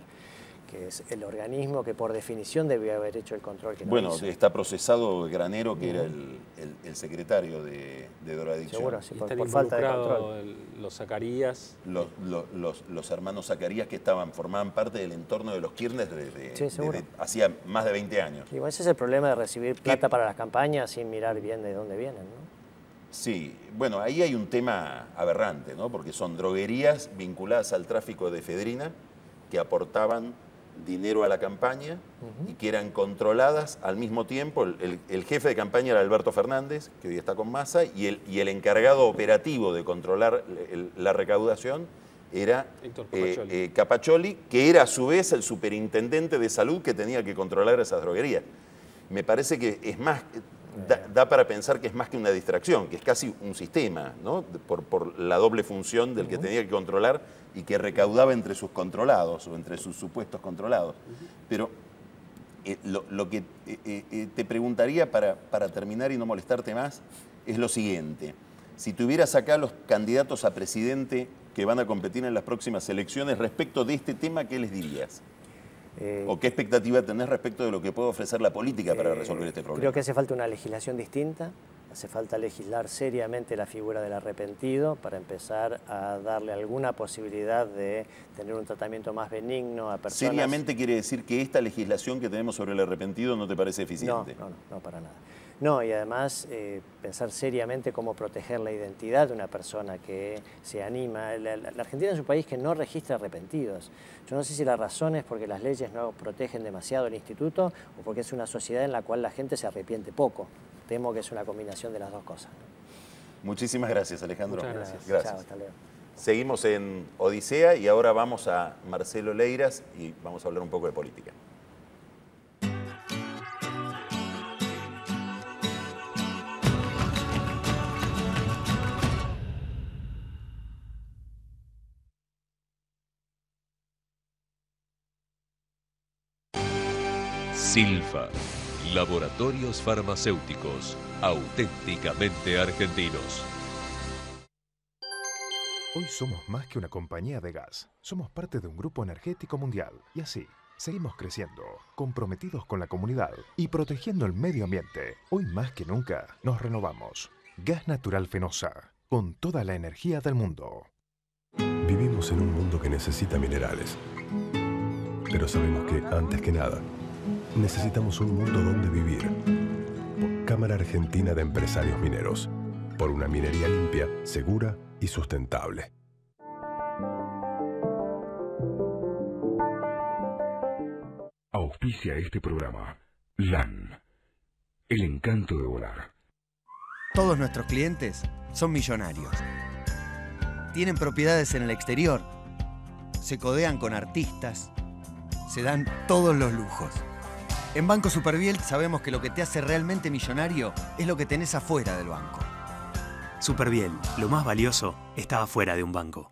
C: que es el organismo que por definición debió haber hecho el control que no
A: bueno,
C: hizo.
A: Está procesado Granero, que era el secretario de drogadicción.
C: Seguro, sí,
B: Están
C: por falta de control.
B: involucrados los Zacarías.
A: Los hermanos Zacarías, que formaban parte del entorno de los Kirchner desde hacía más de 20 años.
C: Y bueno, ese es el problema de recibir plata para las campañas sin mirar bien de dónde vienen, ¿no?
A: Sí, bueno, ahí hay un tema aberrante, ¿no? Porque son droguerías vinculadas al tráfico de efedrina que aportaban dinero a la campaña y que eran controladas al mismo tiempo. El jefe de campaña era Alberto Fernández, que hoy está con Massa, y el encargado operativo de controlar la recaudación era Capaccioli, que era a su vez el superintendente de salud que tenía que controlar esas droguerías. Me parece que es más, da para pensar que es más que una distracción, que es casi un sistema, ¿no? Por la doble función del que tenía que controlar y que recaudaba entre sus controlados o entre sus supuestos controlados. Pero lo que te preguntaría para terminar y no molestarte más es lo siguiente. Si tuvieras acá los candidatos a presidente que van a competir en las próximas elecciones respecto de este tema, ¿qué les dirías? ¿O qué expectativa tenés respecto de lo que puede ofrecer la política para resolver este problema?
C: Creo que hace falta una legislación distinta, hace falta legislar seriamente la figura del arrepentido para empezar a darle alguna posibilidad de tener un tratamiento más benigno a personas.
A: ¿Seriamente quiere decir que esta legislación que tenemos sobre el arrepentido no te parece eficiente?
C: No, para nada. No, y además pensar seriamente cómo proteger la identidad de una persona que se anima. La Argentina es un país que no registra arrepentidos. Yo no sé si la razón es porque las leyes no protegen demasiado el instituto o porque es una sociedad en la cual la gente se arrepiente poco. Temo que es una combinación de las dos cosas, ¿no?
A: Muchísimas gracias, Alejandro.
B: Muchas gracias.
C: Chao, hasta luego.
A: Seguimos en Odisea y ahora vamos a Marcelo Leiras y vamos a hablar un poco de política.
D: Silfa, laboratorios farmacéuticos auténticamente argentinos.
E: Hoy somos más que una compañía de gas. Somos parte de un grupo energético mundial. Y así, seguimos creciendo, comprometidos con la comunidad y protegiendo el medio ambiente. Hoy más que nunca, nos renovamos. Gas Natural Fenosa, con toda la energía del mundo.
F: Vivimos en un mundo que necesita minerales. Pero sabemos que, antes que nada, necesitamos un mundo donde vivir. Cámara Argentina de Empresarios Mineros. Por una minería limpia, segura y sustentable.
G: Auspicia este programa LAN, el encanto de volar.
H: Todos nuestros clientes son millonarios. Tienen propiedades en el exterior, se codean con artistas, se dan todos los lujos. En Banco Superviel sabemos que lo que te hace realmente millonario es lo que tenés afuera del banco.
I: Superviel, lo más valioso está afuera de un banco.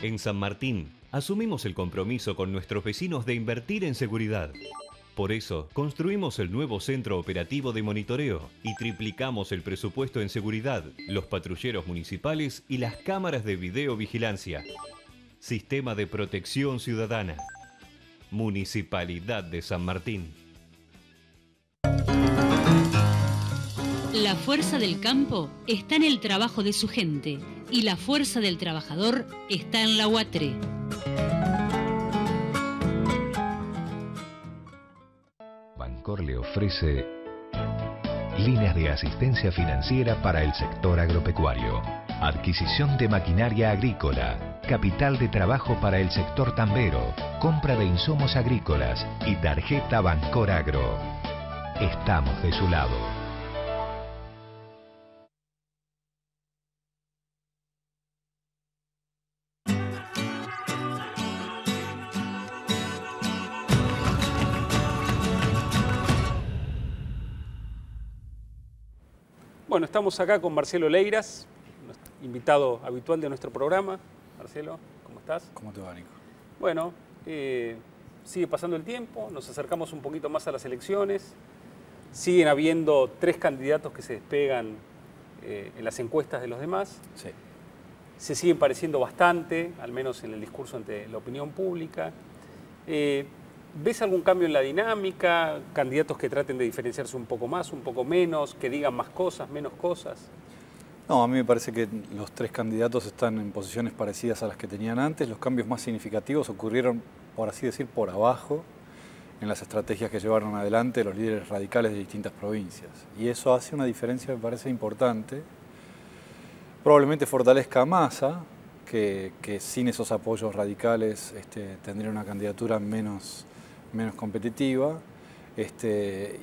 J: En San Martín, asumimos el compromiso con nuestros vecinos de invertir en seguridad. Por eso, construimos el nuevo centro operativo de monitoreo y triplicamos el presupuesto en seguridad, los patrulleros municipales y las cámaras de videovigilancia. Sistema de Protección Ciudadana. Municipalidad de San Martín.
K: La fuerza del campo está en el trabajo de su gente y la fuerza del trabajador está en la UATRE.
L: Bancor le ofrece líneas de asistencia financiera para el sector agropecuario, adquisición de maquinaria agrícola, capital de trabajo para el sector tambero, compra de insumos agrícolas y tarjeta Bancor Agro. Estamos de su lado.
B: Bueno, estamos acá con Marcelo Leiras, invitado habitual de nuestro programa. Marcelo, ¿cómo estás?
M: ¿Cómo te va, Nico?
B: Bueno, sigue pasando el tiempo, nos acercamos un poquito más a las elecciones. Siguen habiendo 3 candidatos que se despegan en las encuestas de los demás.
M: Sí.
B: Se siguen pareciendo bastante, al menos en el discurso ante la opinión pública. ¿Ves algún cambio en la dinámica? ¿Candidatos que traten de diferenciarse un poco más, un poco menos, que digan más cosas, menos cosas?
M: No, a mí me parece que los 3 candidatos están en posiciones parecidas a las que tenían antes. Los cambios más significativos ocurrieron, por así decir, por abajo, en las estrategias que llevaron adelante los líderes radicales de distintas provincias. Y eso hace una diferencia, me parece, importante. Probablemente fortalezca a Massa, que sin esos apoyos radicales tendría una candidatura menos competitiva,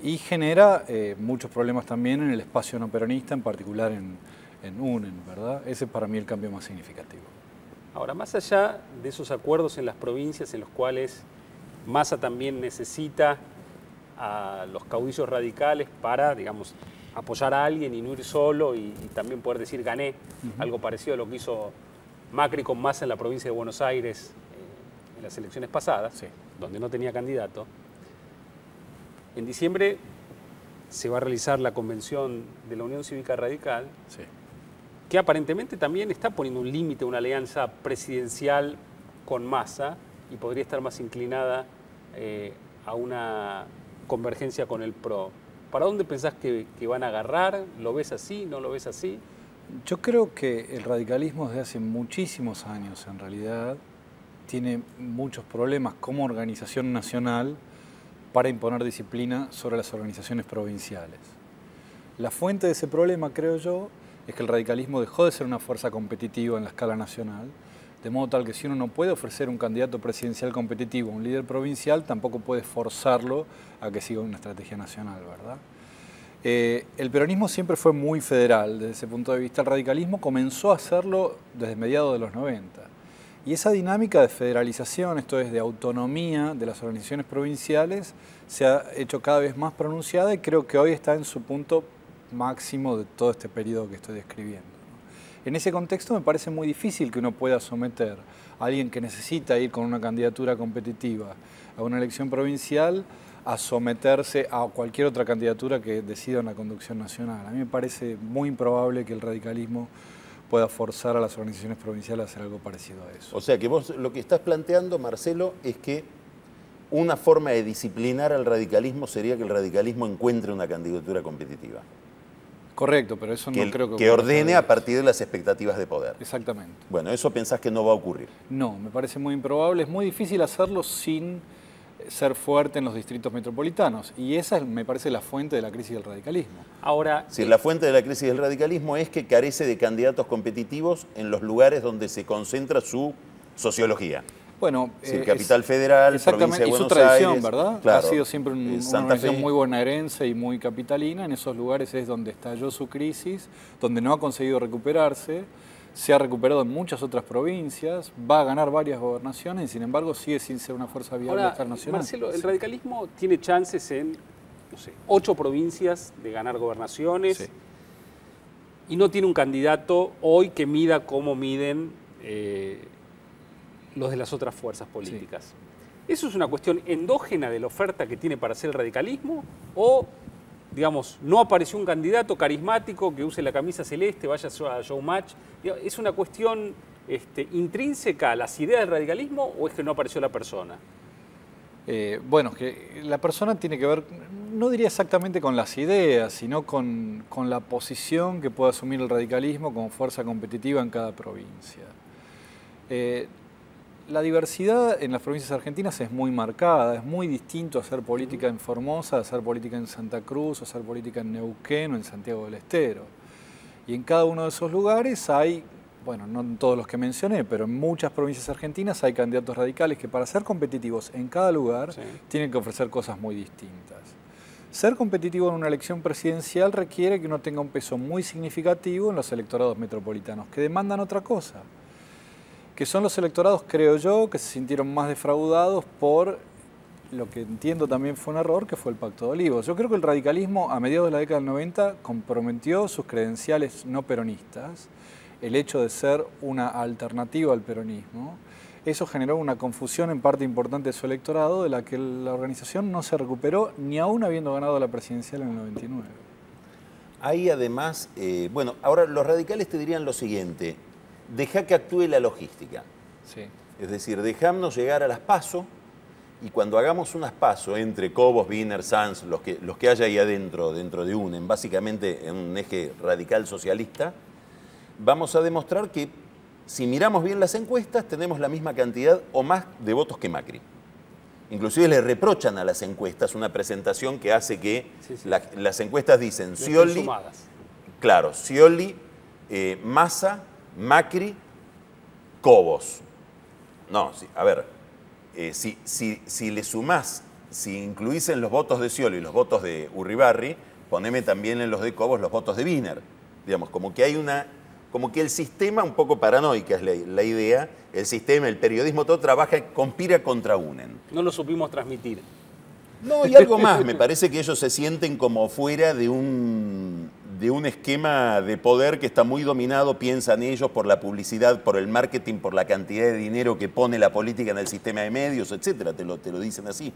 M: y genera muchos problemas también en el espacio no peronista, en particular en UNEN, ¿verdad? Ese es para mí el cambio más significativo.
B: Ahora, más allá de esos acuerdos en las provincias en los cuales Massa también necesita a los caudillos radicales para, digamos, apoyar a alguien y no ir solo y también poder decir gané, algo parecido a lo que hizo Macri con Massa en la provincia de Buenos Aires en las elecciones pasadas, sí, donde no tenía candidato. En diciembre se va a realizar la convención de la Unión Cívica Radical, sí, que aparentemente también está poniendo un límite a una alianza presidencial con Massa y podría estar más inclinada a una convergencia con el PRO. ¿Para dónde pensás que van a agarrar? ¿Lo ves así? ¿No lo ves así?
M: Yo creo que el radicalismo desde hace muchísimos años, en realidad, tiene muchos problemas como organización nacional para imponer disciplina sobre las organizaciones provinciales. La fuente de ese problema, creo yo, es que el radicalismo dejó de ser una fuerza competitiva en la escala nacional, de modo tal que si uno no puede ofrecer un candidato presidencial competitivo a un líder provincial, tampoco puede forzarlo a que siga una estrategia nacional, ¿verdad? El peronismo siempre fue muy federal desde ese punto de vista. El radicalismo comenzó a hacerlo desde mediados de los 90. Y esa dinámica de federalización, esto es de autonomía de las organizaciones provinciales, se ha hecho cada vez más pronunciada y creo que hoy está en su punto máximo de todo este periodo que estoy describiendo, ¿no? En ese contexto me parece muy difícil que uno pueda someter a alguien que necesita ir con una candidatura competitiva a una elección provincial a someterse a cualquier otra candidatura que decida una conducción nacional. A mí me parece muy improbable que el radicalismo pueda forzar a las organizaciones provinciales a hacer algo parecido a eso.
A: O sea que vos lo que estás planteando, Marcelo, es que una forma de disciplinar al radicalismo sería que el radicalismo encuentre una candidatura competitiva.
M: Correcto, pero eso no creo
A: que ordene a partir de las expectativas de poder.
M: Exactamente.
A: Bueno, ¿eso pensás que no va a ocurrir?
M: No, me parece muy improbable. Es muy difícil hacerlo sin ser fuerte en los distritos metropolitanos. Y esa es, me parece, la fuente de la crisis del radicalismo.
B: Ahora,
A: si la fuente de la crisis del radicalismo es que carece de candidatos competitivos en los lugares donde se concentra su sociología.
M: Bueno,
A: Capital Federal, provincia de Buenos Aires.
M: Y su tradición, ¿verdad?
A: Claro,
M: ha sido siempre una organización muy bonaerense y muy capitalina. En esos lugares es donde estalló su crisis, donde no ha conseguido recuperarse. Se ha recuperado en muchas otras provincias, va a ganar varias gobernaciones y sin embargo sigue sin ser una fuerza viable a escala nacional.
B: Marcelo, el radicalismo tiene chances en, no sé, 8 provincias de ganar gobernaciones y no tiene un candidato hoy que mida como miden los de las otras fuerzas políticas. ¿Eso es una cuestión endógena de la oferta que tiene para hacer el radicalismo o, digamos, no apareció un candidato carismático que use la camisa celeste, vaya a showmatch? ¿Es una cuestión intrínseca a las ideas del radicalismo o es que no apareció la persona?
M: Bueno, que la persona tiene que ver, no diría exactamente con las ideas, sino con la posición que puede asumir el radicalismo como fuerza competitiva en cada provincia. La diversidad en las provincias argentinas es muy marcada, es muy distinto hacer política en Formosa, hacer política en Santa Cruz, hacer política en Neuquén o en Santiago del Estero. Y en cada uno de esos lugares hay, bueno, no en todos los que mencioné, pero en muchas provincias argentinas hay candidatos radicales que para ser competitivos en cada lugar tienen que ofrecer cosas muy distintas. Ser competitivo en una elección presidencial requiere que uno tenga un peso muy significativo en los electorados metropolitanos, que demandan otra cosa, que son los electorados, creo yo, que se sintieron más defraudados por lo que entiendo también fue un error, que fue el Pacto de Olivos. Yo creo que el radicalismo a mediados de la década del 90 comprometió sus credenciales no peronistas, el hecho de ser una alternativa al peronismo. Eso generó una confusión en parte importante de su electorado, de la que la organización no se recuperó, ni aún habiendo ganado la presidencial en el 99.
A: Ahí además, bueno, ahora los radicales te dirían lo siguiente: deja que actúe la logística. Es decir, dejámonos llegar a las PASO y cuando hagamos unas PASO entre Cobos, Wiener, Sanz, los que haya ahí adentro, dentro de UNEN, básicamente en un eje radical socialista, vamos a demostrar que si miramos bien las encuestas tenemos la misma cantidad o más de votos que Macri. Inclusive le reprochan a las encuestas una presentación que hace que las encuestas dicen Scioli, claro, Scioli, Massa, Macri, Cobos. No, a ver, si le sumás, si incluís en los votos de Scioli los votos de Urribarri, poneme también en los de Cobos los votos de Wiener. Digamos, como que el sistema, un poco paranoica es la idea, el sistema, el periodismo, todo conspira contra UNEN.
B: No lo supimos transmitir.
A: No, y algo más, me parece que ellos se sienten como fuera de un esquema de poder que está muy dominado, piensan ellos, por la publicidad, por el marketing, por la cantidad de dinero que pone la política en el sistema de medios, etcétera. Te lo dicen así.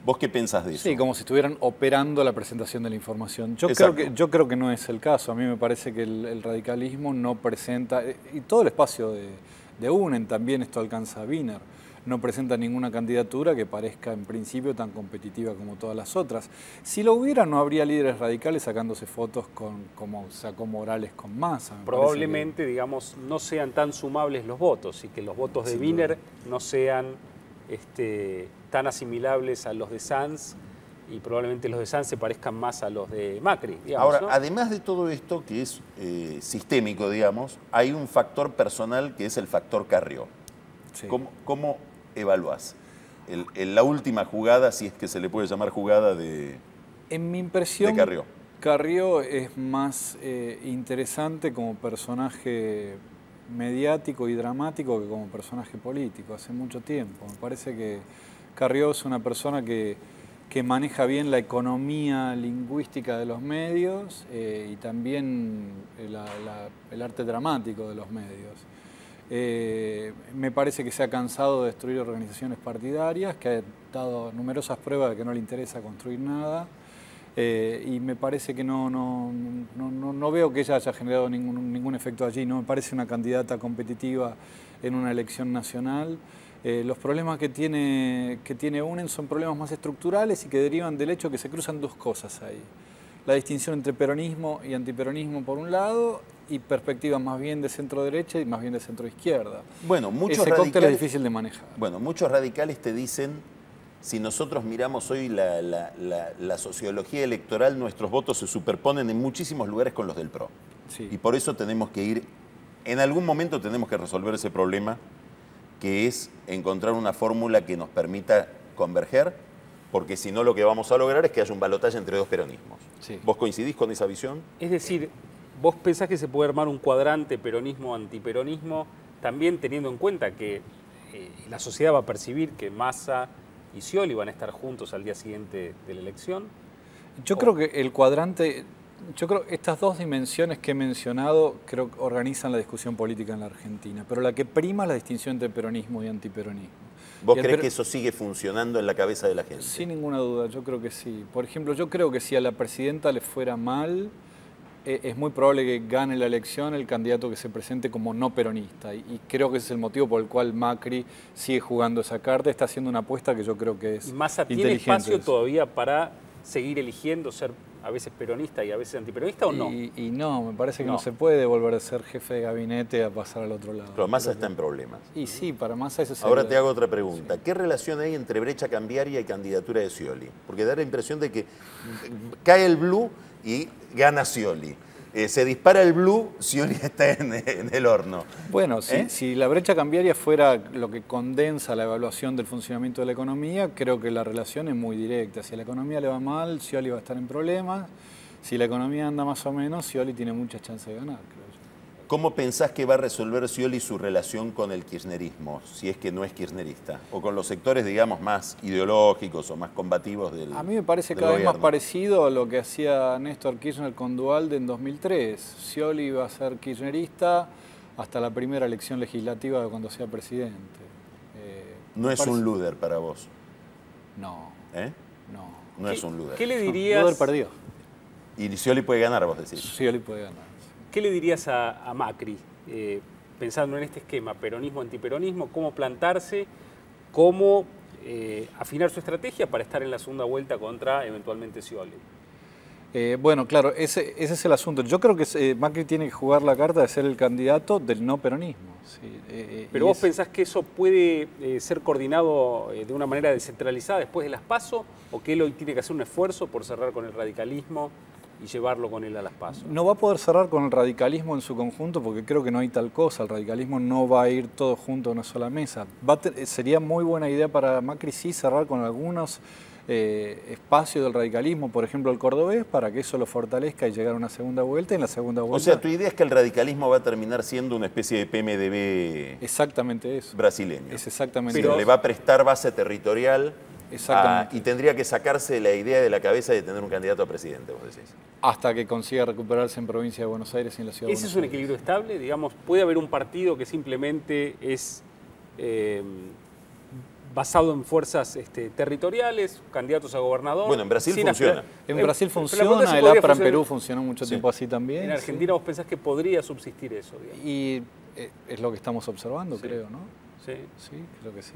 A: ¿Vos qué pensás de eso?
M: Sí, como si estuvieran operando la presentación de la información. Yo creo que no es el caso. A mí me parece que el radicalismo no presenta, y todo el espacio de UNEN también esto alcanza a Wiener, no presenta ninguna candidatura que parezca en principio tan competitiva como todas las otras. Si lo hubiera, no habría líderes radicales sacándose fotos como sacó Morales con Massa.
B: Probablemente, digamos, no sean tan sumables los votos y que los votos de Wiener no sean tan asimilables a los de Sanz y probablemente los de Sanz se parezcan más a los de Macri. Digamos,
A: ahora,
B: ¿no?
A: Además de todo esto, que es sistémico, digamos, hay un factor personal que es el factor Carrió.
M: Sí.
A: ¿Cómo evaluás la última jugada, si es que se le puede llamar jugada de
M: En mi impresión,
A: Carrió?
M: Carrió es más interesante como personaje mediático y dramático que como personaje político, hace mucho tiempo. Me parece que Carrió es una persona que que maneja bien la economía lingüística de los medios y también el arte dramático de los medios. Me parece que se ha cansado de destruir organizaciones partidarias, que ha dado numerosas pruebas de que no le interesa construir nada. Y me parece que no veo que ella haya generado ningún efecto allí. No me parece una candidata competitiva en una elección nacional. Los problemas que tiene UNEN son problemas más estructurales y que derivan del hecho que se cruzan dos cosas ahí. La distinción entre peronismo y antiperonismo por un lado y perspectivas más bien de centro-derecha y más bien de centro-izquierda.
A: Bueno,
M: ese cóctel es difícil de manejar.
A: Bueno, muchos radicales te dicen, si nosotros miramos hoy la sociología electoral, nuestros votos se superponen en muchísimos lugares con los del PRO.
M: Sí.
A: Y por eso tenemos que ir, en algún momento tenemos que resolver ese problema, que es encontrar una fórmula que nos permita converger, porque si no lo que vamos a lograr es que haya un balotaje entre dos peronismos.
M: Sí.
A: ¿Vos coincidís con esa visión?
B: Es decir, ¿vos pensás que se puede armar un cuadrante peronismo-antiperonismo, también teniendo en cuenta que la sociedad va a percibir que Massa y Scioli van a estar juntos al día siguiente de la elección?
M: Yo creo que el cuadrante, estas dos dimensiones que he mencionado, creo que organizan la discusión política en la Argentina, pero la que prima es la distinción entre peronismo y antiperonismo.
A: ¿Vos creés que eso sigue funcionando en la cabeza de la gente?
M: Sin ninguna duda, yo creo que sí. Por ejemplo, yo creo que si a la presidenta le fuera mal, es muy probable que gane la elección el candidato que se presente como no peronista. Y creo que ese es el motivo por el cual Macri sigue jugando esa carta, está haciendo una apuesta que yo creo que es
B: Massa
M: inteligente.
B: ¿Tiene espacio todavía para seguir eligiendo ser a veces peronista y a veces antiperonista o no?
M: Y no, me parece que no se puede volver a ser jefe de gabinete a pasar al otro lado.
A: Pero Massa está en problemas.
M: Y sí, para Massa eso sería...
A: Ahora te hago otra pregunta. Sí. ¿Qué relación hay entre brecha cambiaria y candidatura de Scioli? Porque da la impresión de que cae el blue y gana Scioli. Se dispara el blue, Scioli está en el horno.
M: Bueno, si la brecha cambiaria fuera lo que condensa la evaluación del funcionamiento de la economía, creo que la relación es muy directa. Si a la economía le va mal, Scioli va a estar en problemas. Si la economía anda más o menos, Scioli tiene muchas chances de ganar, creo yo.
A: ¿Cómo pensás que va a resolver Scioli su relación con el kirchnerismo, si es que no es kirchnerista? O con los sectores, digamos, más ideológicos o más combativos del gobierno.
M: A mí me parece cada vez más parecido a lo que hacía Néstor Kirchner con Duhalde en 2003. Scioli va a ser kirchnerista hasta la primera elección legislativa de cuando sea presidente.
A: ¿No es un luder para vos?
M: No.
A: No es un luder.
B: ¿Qué le dirías?
M: Luder perdió.
A: Y Scioli puede ganar, vos decís.
M: Scioli puede ganar.
B: ¿Qué le dirías a Macri, pensando en este esquema, peronismo-antiperonismo, cómo plantarse, cómo afinar su estrategia para estar en la segunda vuelta contra eventualmente Scioli?
M: Bueno, claro, ese es el asunto. Yo creo que Macri tiene que jugar la carta de ser el candidato del no peronismo. Sí,
B: ¿Pero vos pensás que eso puede ser coordinado de una manera descentralizada después de las PASO o que él hoy tiene que hacer un esfuerzo por cerrar con el radicalismo y llevarlo con él a las PASO?
M: No va a poder cerrar con el radicalismo en su conjunto porque creo que no hay tal cosa. El radicalismo no va a ir todo junto a una sola mesa. Sería muy buena idea para Macri sí cerrar con algunos espacios del radicalismo, por ejemplo el cordobés, para que eso lo fortalezca y llegar a una segunda vuelta. Y en la segunda vuelta...
A: O sea, tu idea es que el radicalismo va a terminar siendo una especie de PMDB
M: exactamente eso.
A: Brasileño.
M: Es exactamente
A: eso. Pero le va a prestar base territorial
M: exactamente.
A: Y tendría que sacarse la idea de la cabeza de tener un candidato a presidente, vos decís.
M: Hasta que consiga recuperarse en provincia de Buenos Aires y en la ciudad de Buenos Aires.
B: ¿Ese es un equilibrio estable? Digamos, ¿puede haber un partido que simplemente es basado en fuerzas territoriales, candidatos a gobernador?
A: Bueno, en Brasil funciona.
M: En Brasil funciona, el APRA en Perú funcionó mucho tiempo así también.
B: ¿En Argentina vos pensás que podría subsistir eso? Digamos?
M: Y es lo que estamos observando, creo, ¿no?
B: Sí.
M: Sí, creo que sí.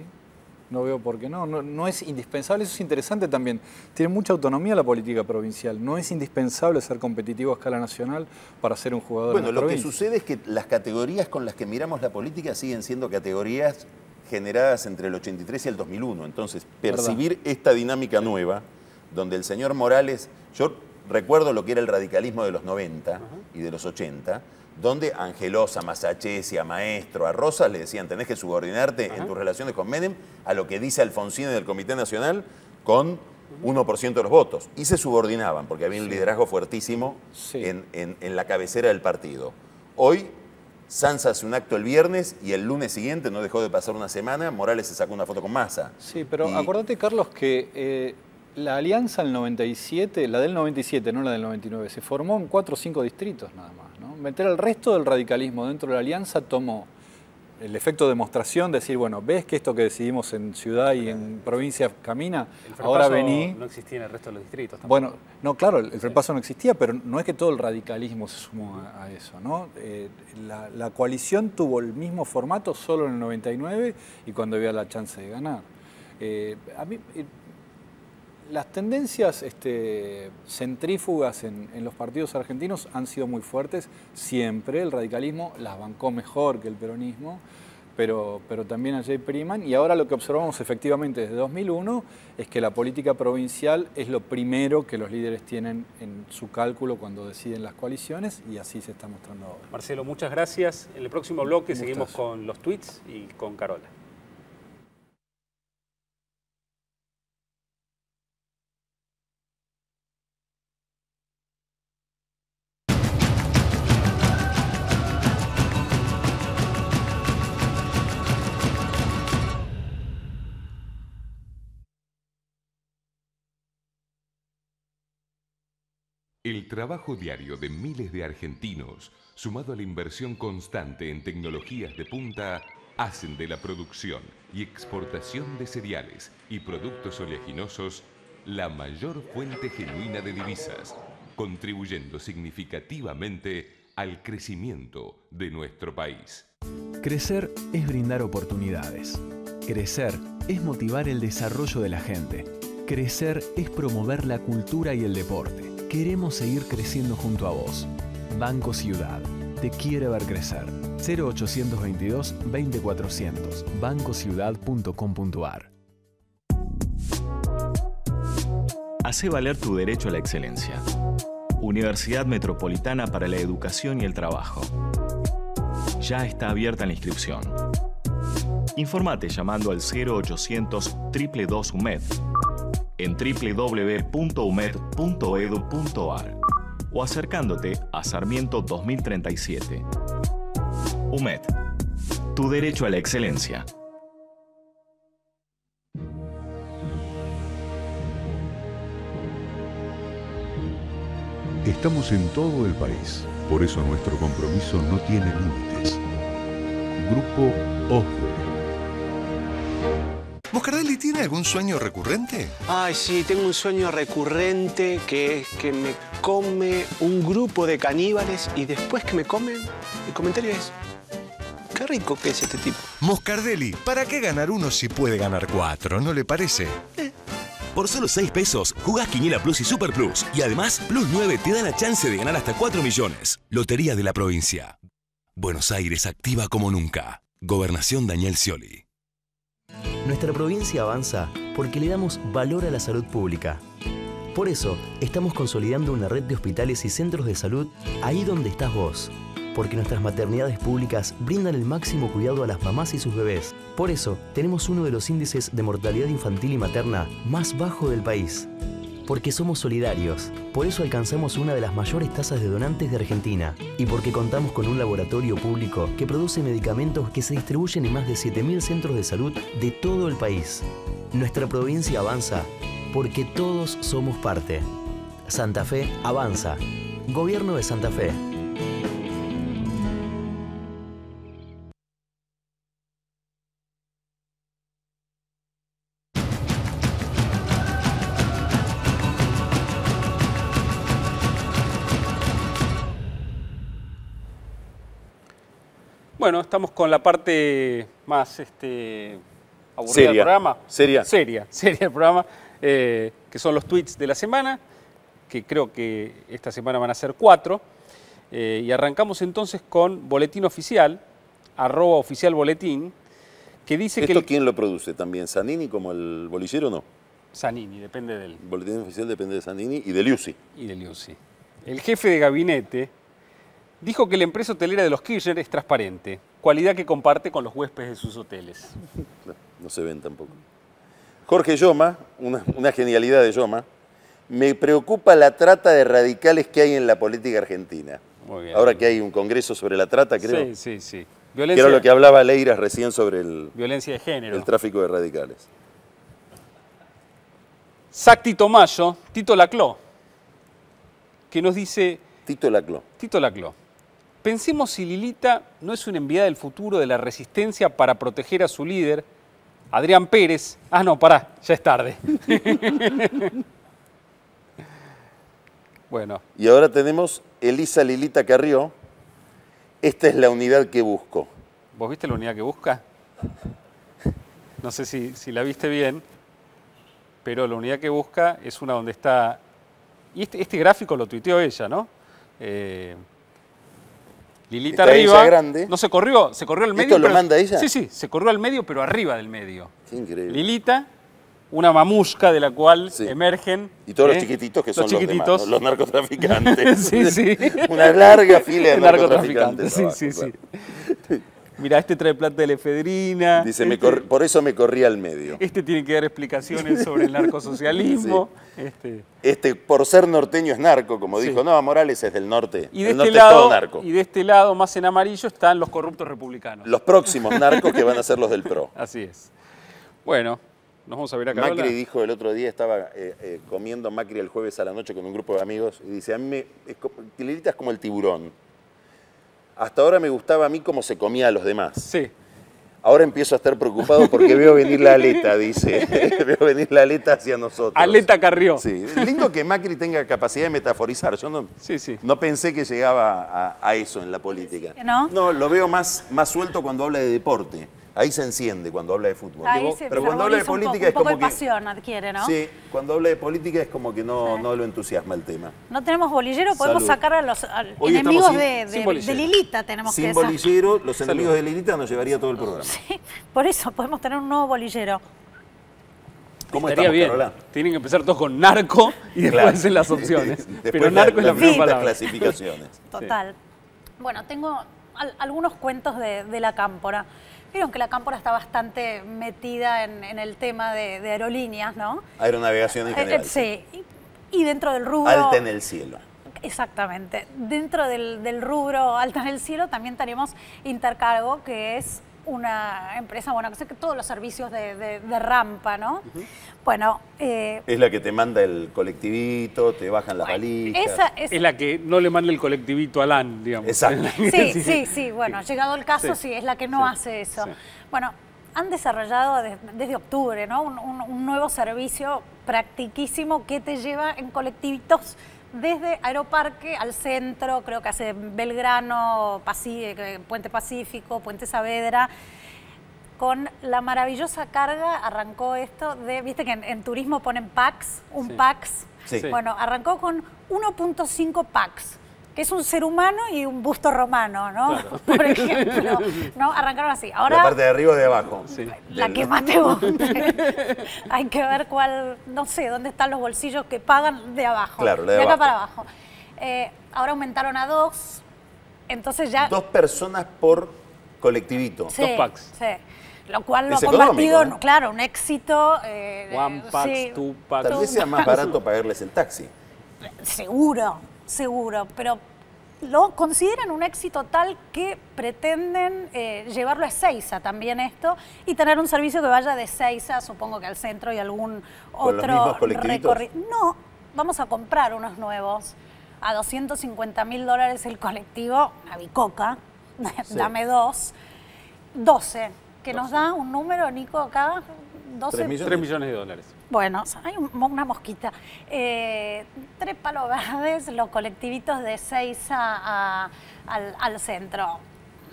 M: No veo por qué no. No es indispensable, eso es interesante también. Tiene mucha autonomía la política provincial. No es indispensable ser competitivo a escala nacional para ser un jugador en la provincia.
A: Bueno, lo que sucede es que las categorías con las que miramos la política siguen siendo categorías generadas entre el 83 y el 2001. Entonces, percibir esta dinámica nueva, donde el señor Morales... Yo recuerdo lo que era el radicalismo de los 90 y de los 80, donde a Angelosa, a Masachesi, a Maestro, a Rosas le decían tenés que subordinarte en tus relaciones con Menem a lo que dice Alfonsín del Comité Nacional con 1% de los votos. Y se subordinaban, porque había un liderazgo fuertísimo en la cabecera del partido. Hoy, Sanz hace un acto el viernes y el lunes siguiente, no dejó de pasar una semana, Morales se sacó una foto con Massa.
M: Sí, pero acordate, Carlos, que La alianza del 97, la del 97, no la del 99, se formó en 4 o 5 distritos nada más, ¿no? Meter al resto del radicalismo dentro de la alianza tomó el efecto de demostración, decir, bueno, ves que esto que decidimos en ciudad y en provincia camina, ahora vení.
B: No existía en el resto de los distritos tampoco.
M: Bueno, no, claro, el FREPASO no existía, pero no es que todo el radicalismo se sumó a eso, ¿no? La coalición tuvo el mismo formato solo en el 99 y cuando había la chance de ganar. A mí, las tendencias centrífugas en los partidos argentinos han sido muy fuertes siempre. El radicalismo las bancó mejor que el peronismo, pero también allí priman. Y ahora lo que observamos efectivamente desde 2001 es que la política provincial es lo primero que los líderes tienen en su cálculo cuando deciden las coaliciones, y así se está mostrando ahora.
B: Marcelo, muchas gracias. En el próximo bloque seguimos con los tweets y con Carola.
D: El trabajo diario de miles de argentinos, sumado a la inversión constante en tecnologías de punta, hacen de la producción y exportación de cereales y productos oleaginosos la mayor fuente genuina de divisas, contribuyendo significativamente al crecimiento de nuestro país.
N: Crecer es brindar oportunidades. Crecer es motivar el desarrollo de la gente. Crecer es promover la cultura y el deporte. Queremos seguir creciendo junto a vos. Banco Ciudad. Te quiere ver crecer. 0822 20400. bancociudad.com.ar.
O: Hace valer tu derecho a la excelencia. Universidad Metropolitana para la Educación y el Trabajo. Ya está abierta la inscripción. Informate llamando al 0800 222 UMED en www.umed.edu.ar o acercándote a Sarmiento 2037. UMED, tu derecho a la excelencia.
P: Estamos en todo el país, por eso nuestro compromiso no tiene límites. Grupo OSDE.
Q: ¿Moscardelli tiene algún sueño recurrente?
R: Ay, sí, tengo un sueño recurrente que es que me come un grupo de caníbales y después que me comen, el comentario es: qué rico que es este tipo.
Q: Moscardelli, ¿para qué ganar uno si puede ganar 4? ¿No le parece?
S: Por solo 6 pesos, jugás Quiniela Plus y Super Plus. Y además, Plus 9 te da la chance de ganar hasta 4 millones. Lotería de la Provincia. Buenos Aires activa como nunca. Gobernación Daniel Scioli.
T: Nuestra provincia avanza porque le damos valor a la salud pública. Por eso, estamos consolidando una red de hospitales y centros de salud ahí donde estás vos. Porque nuestras maternidades públicas brindan el máximo cuidado a las mamás y sus bebés. Por eso, tenemos uno de los índices de mortalidad infantil y materna más bajo del país. Porque somos solidarios. Por eso alcanzamos una de las mayores tasas de donantes de Argentina. Y porque contamos con un laboratorio público que produce medicamentos que se distribuyen en más de 7.000 centros de salud de todo el país. Nuestra provincia avanza porque todos somos parte. Santa Fe avanza. Gobierno de Santa Fe.
B: Bueno, estamos con la parte más aburrida del programa. Seria del programa, que son los tweets de la semana, que creo que esta semana van a ser 4. Y arrancamos entonces con Boletín Oficial, @oficialboletín, que dice que...
A: ¿Esto quién lo produce también? ¿Zanini como el bolillero o no?
B: Zanini, depende del...
A: Boletín Oficial depende de Zanini y de Liuzzi.
B: El jefe de gabinete dijo que la empresa hotelera de los Kirchner es transparente, cualidad que comparte con los huéspedes de sus hoteles.
A: No se ven tampoco. Jorge Yoma, una genialidad de Yoma, me preocupa la trata de radicales que hay en la política argentina.
B: Muy bien.
A: Ahora que hay un congreso sobre la trata, creo.
B: Sí.
A: Que era lo que hablaba Leiras recién sobre
B: violencia de género.
A: El tráfico de radicales.
B: Sacti Tomayo, Tito Laclau, que nos dice...
A: Tito Laclau.
B: Tito Laclau. Pensemos si Lilita no es una enviada del futuro de la resistencia para proteger a su líder, Adrián Pérez. Ah, no, pará, ya es tarde. Bueno.
A: Y ahora tenemos Elisa Lilita Carrió. Esta es la unidad que busco.
B: ¿Vos viste la unidad que busca? No sé si la viste bien, pero la unidad que busca es una donde está... Y este gráfico lo tuiteó ella, ¿no? Lilita
A: está
B: arriba,
A: ella grande.
B: no se corrió al medio.
A: ¿Esto lo manda ella?
B: Sí, se corrió al medio, pero arriba del medio.
A: Qué increíble.
B: Lilita, una mamusca de la cual emergen...
A: Y todos los chiquititos que son los demás, ¿no? Los narcotraficantes.
B: Sí.
A: Una larga fila de narcotraficantes.
B: Sí. Mirá, este trae plata de la efedrina.
A: Dice, por eso me corrí al medio.
B: Este tiene que dar explicaciones sobre el narcosocialismo.
A: Este, por ser norteño es narco, como dijo, no, Morales es del norte.
B: Y de,
A: el norte es todo narco.
B: Y de este lado, más en amarillo, están los corruptos republicanos.
A: Los próximos narcos que van a ser los del PRO.
B: Así es. Bueno, nos vamos a ver acá.
A: Macri dijo el otro día, estaba comiendo Macri el jueves a la noche con un grupo de amigos, y dice, a mí Lilita es como el tiburón. Hasta ahora me gustaba a mí cómo se comía a los demás.
B: Sí.
A: Ahora empiezo a estar preocupado porque veo venir la aleta, dice. Veo venir la aleta hacia nosotros.
B: Aleta Carrió.
A: Sí. Lindo que Macri tenga capacidad de metaforizar. Yo no pensé que llegaba a eso en la política. No, lo veo más suelto cuando habla de deporte. Ahí se enciende cuando habla de fútbol. Pero cuando habla de política es como
U: un poco de pasión adquiere, ¿no?
A: Sí, cuando habla de política es como que no lo entusiasma el tema.
U: No tenemos bolillero, podemos sacar a los enemigos de Lilita, tenemos que
A: sin bolillero, los enemigos de Lilita nos llevaría todo el programa.
U: Sí, por eso podemos tener un nuevo bolillero.
A: ¿Cómo
B: estaría bien?
A: Carola?
B: Tienen que empezar todos con narco y después en las opciones. Pero narco es la primera palabra.
A: Clasificaciones.
U: Total. Bueno, tengo algunos cuentos de la Cámpora. Vieron que la Cámpora está bastante metida en el tema de aerolíneas, ¿no?
A: Aeronavegación en general.
U: Sí. Y dentro del rubro...
A: Alta en el cielo.
U: Exactamente. Dentro del rubro Alta en el cielo también tenemos Intercargo, que es una empresa, bueno, que sé que todos los servicios de rampa, ¿no? Bueno...
A: es la que te manda el colectivito, te bajan las valijas.
B: Es la que no le manda el colectivito a LAN, digamos.
A: Exacto.
U: Sí. Bueno, llegado el caso, sí, es la que no hace eso. Sí. Bueno, han desarrollado desde octubre, ¿no? Un nuevo servicio practiquísimo que te lleva en colectivitos desde Aeroparque al centro, creo que hace Belgrano, Puente Pacífico, Puente Saavedra. Con la maravillosa carga arrancó esto de, viste que en turismo ponen packs, packs. Sí. Bueno, arrancó con 1.5 packs, que es un ser humano y un busto romano, ¿no? Claro. Por ejemplo, ¿no? Arrancaron así. Ahora,
A: la parte de arriba o de abajo.
U: Sí. La que más te guste. Hay que ver cuál, no sé, dónde están los bolsillos que pagan de abajo.
A: Claro,
U: de acá para abajo. Ahora aumentaron a 2, entonces ya...
A: 2 personas por colectivito.
U: Sí,
B: 2 packs.
U: Sí. Lo cual lo ha convertido en, claro, un éxito.
B: One packs, 2 packs.
A: Tal vez sea más barato pagarles el taxi.
U: Seguro, pero lo consideran un éxito tal que pretenden llevarlo a Ezeiza también esto y tener un servicio que vaya de Ezeiza, supongo que al centro y algún otro recorrido. No, vamos a comprar unos nuevos a $250.000 el colectivo, a Bicoca, dame 2, 12. Que nos da un número, Nico, acá,
B: 3 millones de dólares.
U: Bueno, hay una mosquita. 3 palos verdes, los colectivitos de Ezeiza al centro.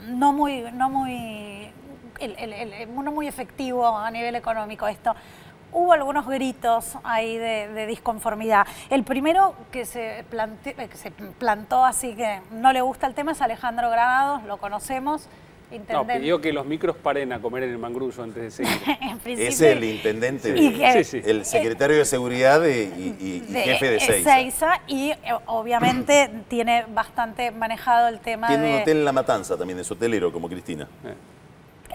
U: No muy efectivo a nivel económico esto. Hubo algunos gritos ahí de disconformidad. El primero que se plantó así que no le gusta el tema es Alejandro Granados, lo conocemos.
B: No, pidió que los micros paren a comer en el mangrullo antes de seguir.
A: Es el intendente, el secretario de Seguridad y jefe de Ezeiza.
U: Y obviamente tiene bastante manejado el tema
A: Tiene un hotel en La Matanza también, es hotelero como Cristina.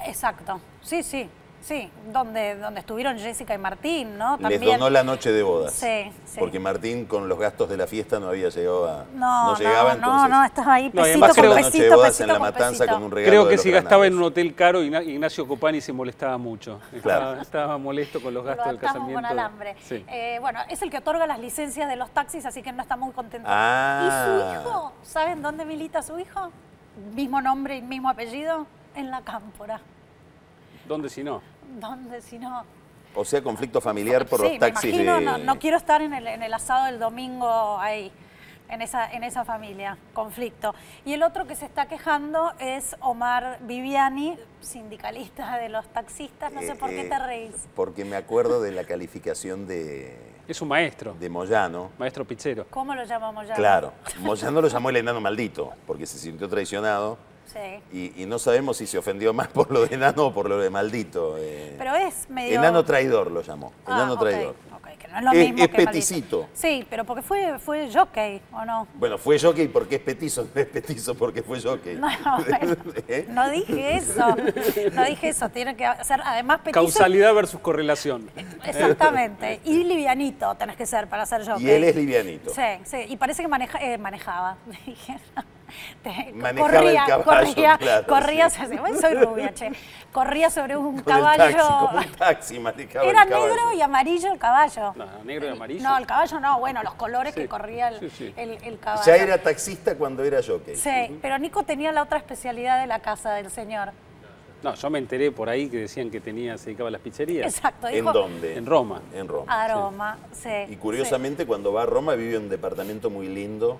U: Exacto, sí. Sí, donde estuvieron Jessica y Martín, ¿no? También.
A: Les donó la noche de bodas.
U: Sí.
A: Porque Martín, con los gastos de la fiesta, no había llegado a...
U: No
A: llegaba, entonces...
U: No, estaba ahí pesito
A: además,
U: con
A: la
U: pesito,
A: noche de bodas
U: pesito
A: en La
U: con
A: Matanza
U: pesito.
A: con un regalo
B: Creo
A: de
B: que
A: los
B: si gastaba en un
A: Granados.
B: hotel caro, Ignacio Copani se molestaba mucho.
A: Claro.
B: Estaba molesto con los gastos del casamiento.
U: Con alambre.
B: Sí.
U: Bueno, es el que otorga las licencias de los taxis, así que no está muy contento.
A: Ah.
U: ¿Y su hijo? ¿Saben dónde milita su hijo? Mismo nombre y mismo apellido. En la Cámpora.
B: ¿Dónde si no?
U: ¿Dónde si no?
A: O sea, conflicto familiar por los taxis
U: me imagino, no quiero estar en el asado del domingo ahí, en esa familia, conflicto. Y el otro que se está quejando es Omar Viviani, sindicalista de los taxistas. No sé por qué te reís.
A: Porque me acuerdo de la calificación de...
B: Es un maestro.
A: De Moyano.
B: Maestro pizzero.
U: ¿Cómo lo llama Moyano?
A: Claro. Moyano lo llamó el enano maldito, porque se sintió traicionado.
U: Sí.
A: Y no sabemos si se ofendió más por lo de enano o por lo de maldito.
U: Pero es medio...
A: Enano traidor lo llamó. Enano traidor.
U: Que no es lo mismo
A: es
U: que
A: peticito.
U: maldito. Sí, pero porque fue jockey, ¿o no?
A: Bueno, fue jockey porque es petizo, no es petizo porque fue jockey.
U: No, bueno, no dije eso. No dije eso. Tiene que ser, además, petizo.
B: Causalidad versus correlación.
U: Exactamente. Y livianito tenés que ser para ser jockey.
A: Y él es livianito.
U: Sí, sí. Y parece que manejaba.
A: Manejaba el caballo, claro,
U: corría,
A: sí.
U: soy rubia, che. Corría sobre un
A: Con
U: caballo.
A: el taxi, como un taxi manejaba
U: Era
A: el caballo.
U: negro y amarillo el caballo.
B: No, negro y amarillo.
U: No, el caballo no, bueno, los colores
B: Sí.
U: que corría el caballo.
A: Ya era taxista cuando era jockey.
U: Sí, pero Nico tenía la otra especialidad de la casa del señor.
B: No, yo me enteré por ahí que decían que se dedicaba a las pizzerías.
U: Exacto.
A: ¿En
U: Dijo,
A: dónde?
B: En Roma.
A: En Roma.
U: Aroma, sí.
A: Y curiosamente, cuando va a Roma, vive en un departamento muy lindo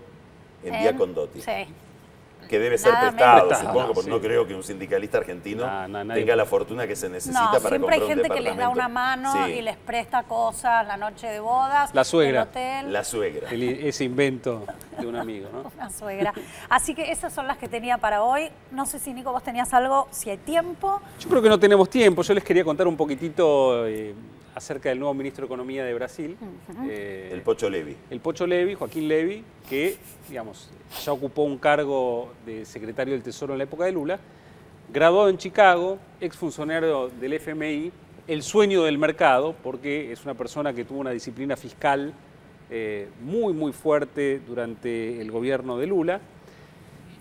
A: en Vía Condotti.
U: Sí.
A: Que debe ser
U: Nada
A: prestado,
U: menos.
A: supongo, porque
B: Sí.
A: no creo que un sindicalista argentino
B: nadie.
A: tenga la fortuna que se necesita
U: No,
A: para
U: siempre
A: comprar
U: hay
A: un
U: gente que les da
A: departamento.
U: una mano
A: Sí.
U: y les presta cosas, la noche de bodas,
B: La suegra.
U: el hotel.
A: La suegra.
B: Ese invento de un amigo, ¿no?
U: La suegra. Así que esas son las que tenía para hoy. No sé si, Nico, vos tenías algo, si hay tiempo.
B: Yo creo que no tenemos tiempo. Yo les quería contar un poquitito acerca del nuevo ministro de Economía de Brasil.
A: El Pocho Levi.
B: El Pocho Levi, Joaquín Levi, que, digamos, ya ocupó un cargo de secretario del Tesoro en la época de Lula, graduado en Chicago, exfuncionario del FMI, el sueño del mercado, porque es una persona que tuvo una disciplina fiscal muy, muy fuerte durante el gobierno de Lula,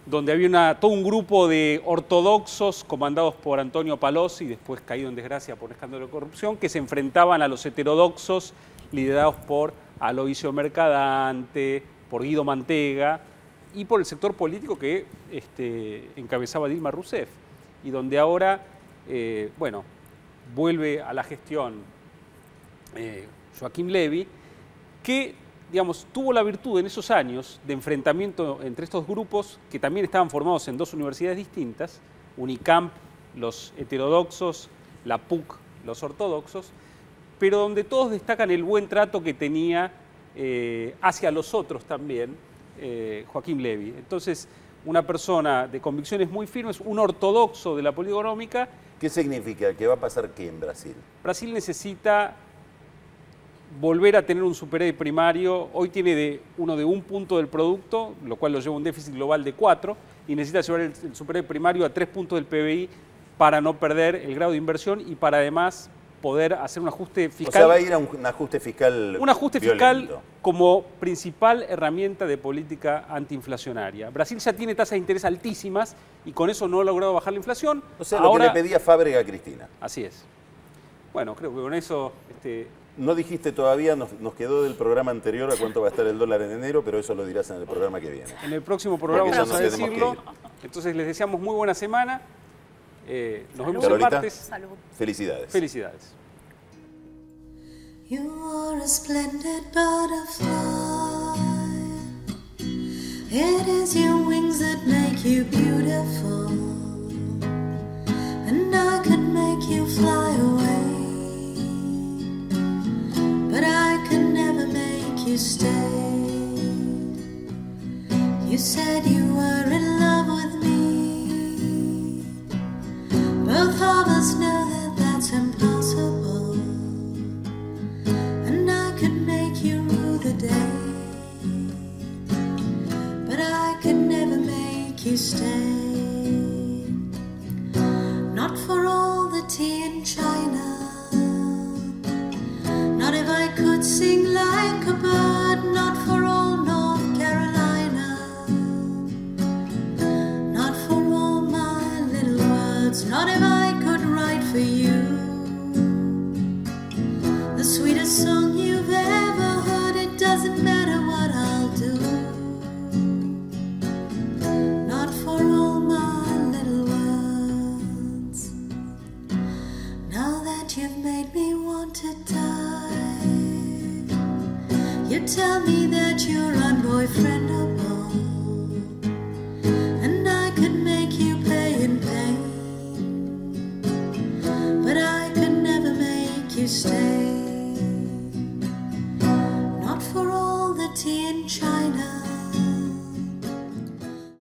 B: donde había todo un grupo de ortodoxos comandados por Antonio Palocci, después caído en desgracia por un escándalo de corrupción, que se enfrentaban a los heterodoxos liderados por Aloisio Mercadante, por Guido Mantega y por el sector político que encabezaba Dilma Rousseff, y donde ahora, vuelve a la gestión Joaquín Levi, que, digamos, tuvo la virtud en esos años de enfrentamiento entre estos grupos que también estaban formados en dos universidades distintas, Unicamp, los heterodoxos, la PUC, los ortodoxos, pero donde todos destacan el buen trato que tenía hacia los otros también Joaquín Levi. Entonces, una persona de convicciones muy firmes, un ortodoxo de la política económica.
A: ¿Qué significa? ¿Qué va a pasar qué en Brasil?
B: Brasil necesita volver a tener un superávit primario. Hoy tiene uno de 1 punto del producto, lo cual lo lleva a un déficit global de 4, y necesita llevar el superávit primario a 3 puntos del PBI para no perder el grado de inversión y para además poder hacer un ajuste fiscal.
A: O sea, va a ir a un ajuste fiscal
B: Un ajuste
A: violento.
B: fiscal como principal herramienta de política antiinflacionaria. Brasil ya tiene tasas de interés altísimas y con eso no ha logrado bajar la inflación.
A: O sea, lo que le pedía Fábrega a Cristina.
B: Así es. Bueno, creo que con eso...
A: No dijiste todavía, nos quedó del programa anterior a cuánto va a estar el dólar en enero, pero eso lo dirás en el programa que viene.
B: En el próximo programa
A: Porque ya
B: vamos a
A: nos tenemos
B: decirlo.
A: que
B: Entonces les deseamos muy buena semana. Nos vemos el
A: Carolita,
B: martes.
U: Salud.
A: Felicidades.
B: Felicidades.
C: You are a splendid butterfly. It is your wings that make you beautiful, and I could make you fly away, but I could never make you stay. You said you were in love with me. Both of us know that that's impossible, and I could make you rue the day, but I could never make you stay. Not for all the tea in China you've made me want to die. You tell me that you're on boyfriend or